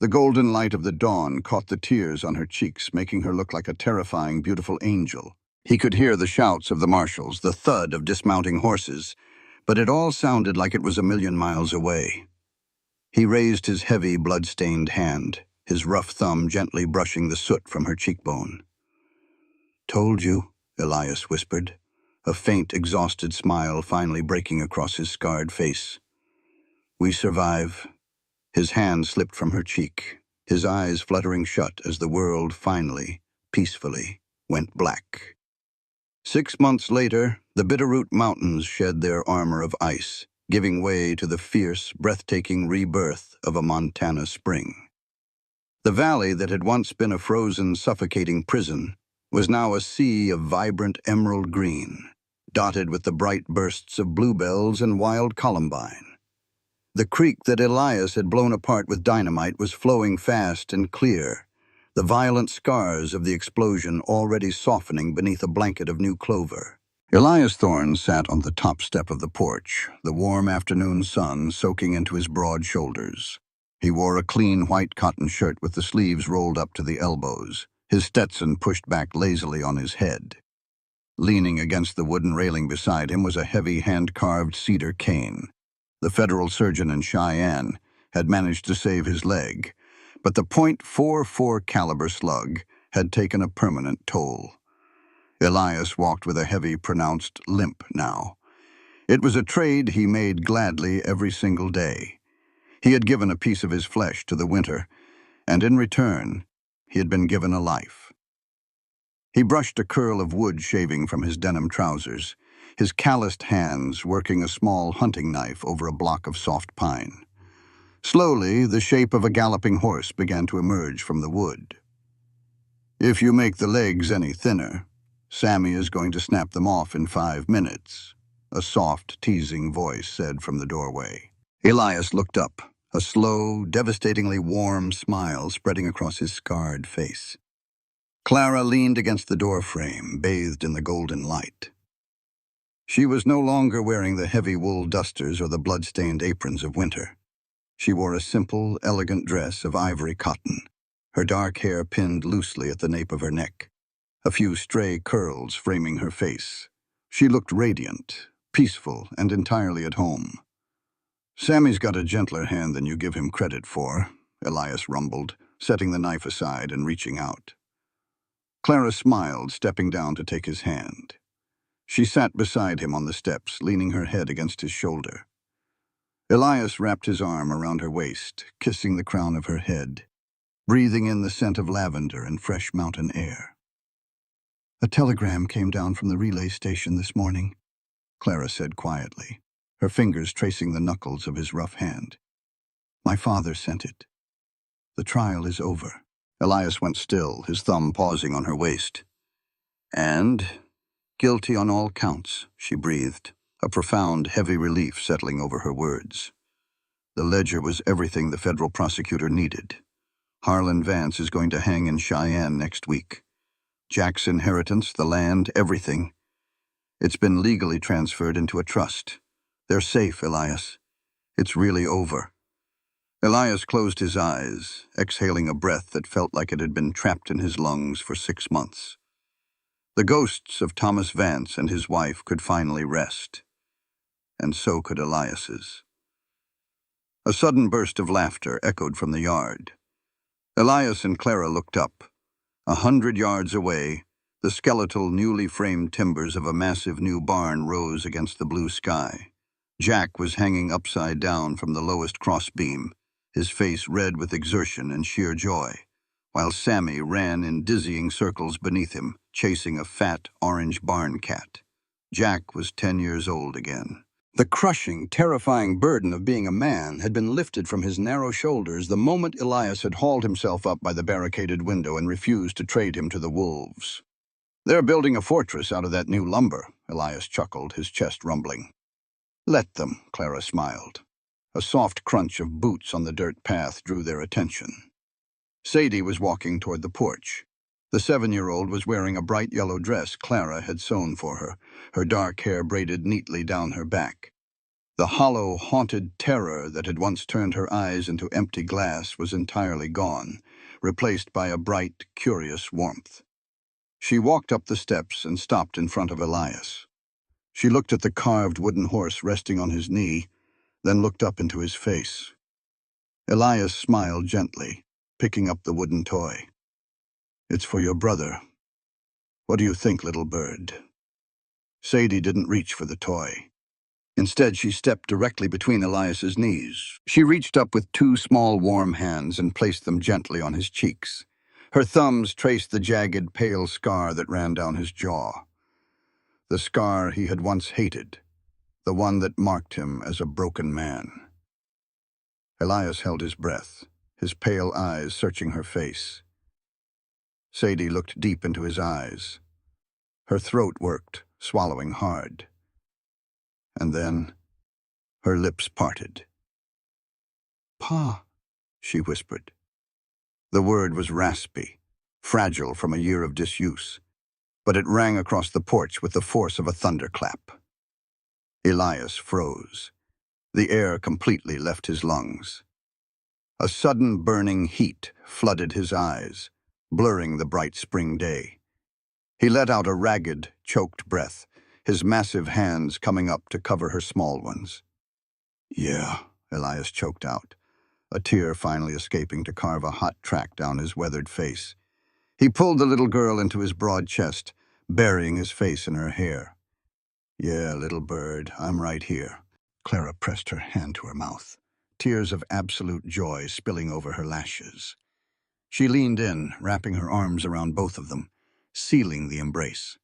The golden light of the dawn caught the tears on her cheeks, making her look like a terrifying, beautiful angel. He could hear the shouts of the marshals, the thud of dismounting horses, but it all sounded like it was a million miles away. He raised his heavy, blood-stained hand, his rough thumb gently brushing the soot from her cheekbone. "Told you," Elias whispered, a faint, exhausted smile finally breaking across his scarred face. "We survive." His hand slipped from her cheek, his eyes fluttering shut as the world finally, peacefully, went black. 6 months later, the Bitterroot Mountains shed their armor of ice, giving way to the fierce, breathtaking rebirth of a Montana spring. The valley that had once been a frozen, suffocating prison was now a sea of vibrant emerald green, dotted with the bright bursts of bluebells and wild columbine. The creek that Elias had blown apart with dynamite was flowing fast and clear, the violent scars of the explosion already softening beneath a blanket of new clover. Elias Thorne sat on the top step of the porch, the warm afternoon sun soaking into his broad shoulders. He wore a clean white cotton shirt with the sleeves rolled up to the elbows, his Stetson pushed back lazily on his head. Leaning against the wooden railing beside him was a heavy hand-carved cedar cane. The federal surgeon in Cheyenne had managed to save his leg, but the .44 caliber slug had taken a permanent toll. Elias walked with a heavy, pronounced limp now. It was a trade he made gladly every single day. He had given a piece of his flesh to the winter, and in return, he had been given a life. He brushed a curl of wood shaving from his denim trousers, his calloused hands working a small hunting knife over a block of soft pine. Slowly, the shape of a galloping horse began to emerge from the wood. "If you make the legs any thinner," Sammy is going to snap them off in 5 minutes, a soft, teasing voice said from the doorway. Elias looked up, a slow, devastatingly warm smile spreading across his scarred face. Clara leaned against the doorframe, bathed in the golden light. She was no longer wearing the heavy wool dusters or the blood-stained aprons of winter. She wore a simple, elegant dress of ivory cotton, her dark hair pinned loosely at the nape of her neck, a few stray curls framing her face. She looked radiant, peaceful, and entirely at home. "Sammy's got a gentler hand than you give him credit for," Elias rumbled, setting the knife aside and reaching out. Clara smiled, stepping down to take his hand. She sat beside him on the steps, leaning her head against his shoulder. Elias wrapped his arm around her waist, kissing the crown of her head, breathing in the scent of lavender and fresh mountain air. "A telegram came down from the relay station this morning," Clara said quietly, her fingers tracing the knuckles of his rough hand. "My father sent it. The trial is over." Elias went still, his thumb pausing on her waist. "And guilty on all counts," she breathed, a profound, heavy relief settling over her words. The ledger was everything the federal prosecutor needed. Harlan Vance is going to hang in Cheyenne next week. Jack's inheritance, the land, everything. It's been legally transferred into a trust. They're safe, Elias. It's really over. Elias closed his eyes, exhaling a breath that felt like it had been trapped in his lungs for 6 months. The ghosts of Thomas Vance and his wife could finally rest. And so could Elias's. A sudden burst of laughter echoed from the yard. Elias and Clara looked up. 100 yards away, the skeletal, newly framed timbers of a massive new barn rose against the blue sky. Jack was hanging upside down from the lowest crossbeam, his face red with exertion and sheer joy, while Sammy ran in dizzying circles beneath him, chasing a fat, orange barn cat. Jack was 10 years old again. The crushing, terrifying burden of being a man had been lifted from his narrow shoulders the moment Elias had hauled himself up by the barricaded window and refused to trade him to the wolves. "They're building a fortress out of that new lumber," Elias chuckled, his chest rumbling. "Let them," Clara smiled. A soft crunch of boots on the dirt path drew their attention. Sadie was walking toward the porch. The 7-year-old was wearing a bright yellow dress Clara had sewn for her dark hair braided neatly down her back. The hollow, haunted terror that had once turned her eyes into empty glass was entirely gone, replaced by a bright, curious warmth. She walked up the steps and stopped in front of Elias. She looked at the carved wooden horse resting on his knee, then looked up into his face. Elias smiled gently, picking up the wooden toy. "It's for your brother. What do you think, little bird?" Sadie didn't reach for the toy. Instead, she stepped directly between Elias's knees. She reached up with 2 small, warm hands and placed them gently on his cheeks. Her thumbs traced the jagged, pale scar that ran down his jaw. The scar he had once hated, the one that marked him as a broken man. Elias held his breath, his pale eyes searching her face. Sadie looked deep into his eyes. Her throat worked, swallowing hard. And then her lips parted. "Pa," she whispered. The word was raspy, fragile from a year of disuse, but it rang across the porch with the force of a thunderclap. Elias froze. The air completely left his lungs. A sudden burning heat flooded his eyes, blurring the bright spring day. He let out a ragged, choked breath, his massive hands coming up to cover her small ones. "Yeah," Elias choked out, a tear finally escaping to carve a hot track down his weathered face. He pulled the little girl into his broad chest, burying his face in her hair. "Yeah, little bird, I'm right here." Clara pressed her hand to her mouth, tears of absolute joy spilling over her lashes. She leaned in, wrapping her arms around both of them, sealing the embrace.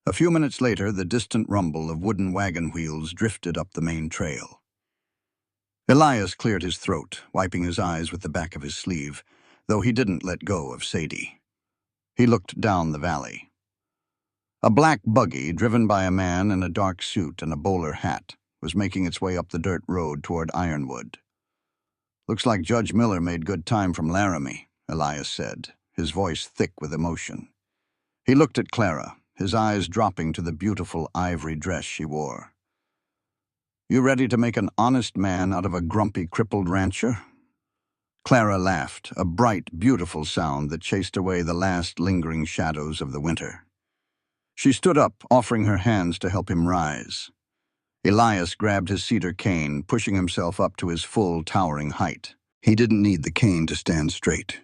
A few minutes later, the distant rumble of wooden wagon wheels drifted up the main trail. Elias cleared his throat, wiping his eyes with the back of his sleeve, though he didn't let go of Sadie. He looked down the valley. A black buggy, driven by a man in a dark suit and a bowler hat, was making its way up the dirt road toward Ironwood. "Looks like Judge Miller made good time from Laramie," Elias said, his voice thick with emotion. He looked at Clara, his eyes dropping to the beautiful ivory dress she wore. "You ready to make an honest man out of a grumpy, crippled rancher?" Clara laughed, a bright, beautiful sound that chased away the last lingering shadows of the winter. She stood up, offering her hands to help him rise. Elias grabbed his cedar cane, pushing himself up to his full, towering height. He didn't need the cane to stand straight.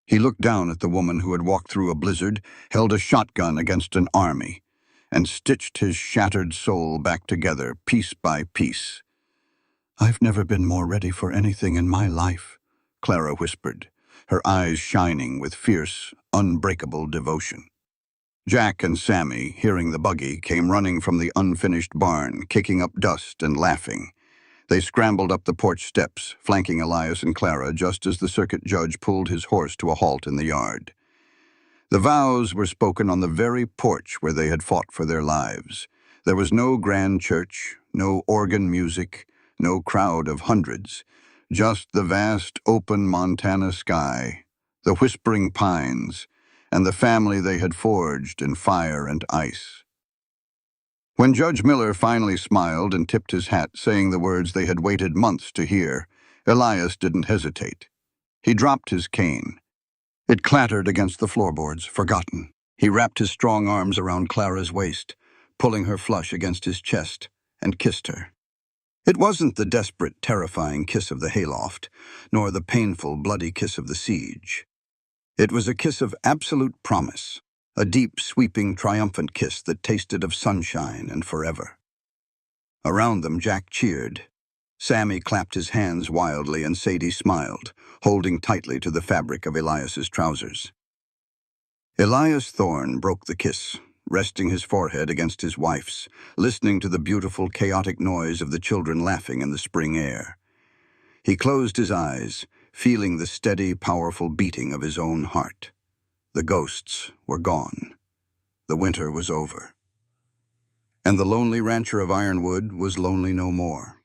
He looked down at the woman who had walked through a blizzard, held a shotgun against an army, and stitched his shattered soul back together, piece by piece. "I've never been more ready for anything in my life," Clara whispered, her eyes shining with fierce, unbreakable devotion. Jack and Sammy, hearing the buggy, came running from the unfinished barn, kicking up dust and laughing. They scrambled up the porch steps, flanking Elias and Clara just as the circuit judge pulled his horse to a halt in the yard. The vows were spoken on the very porch where they had fought for their lives. There was no grand church, no organ music, no crowd of hundreds, just the vast, open Montana sky, the whispering pines, and the family they had forged in fire and ice. When Judge Miller finally smiled and tipped his hat, saying the words they had waited months to hear, Elias didn't hesitate. He dropped his cane. It clattered against the floorboards, forgotten. He wrapped his strong arms around Clara's waist, pulling her flush against his chest, and kissed her. It wasn't the desperate, terrifying kiss of the hayloft, nor the painful, bloody kiss of the siege. It was a kiss of absolute promise, a deep, sweeping, triumphant kiss that tasted of sunshine and forever. Around them, Jack cheered. Sammy clapped his hands wildly, and Sadie smiled, holding tightly to the fabric of Elias's trousers. Elias Thorne broke the kiss, resting his forehead against his wife's, listening to the beautiful, chaotic noise of the children laughing in the spring air. He closed his eyes, feeling the steady, powerful beating of his own heart. The ghosts were gone. The winter was over. And the lonely rancher of Ironwood was lonely no more.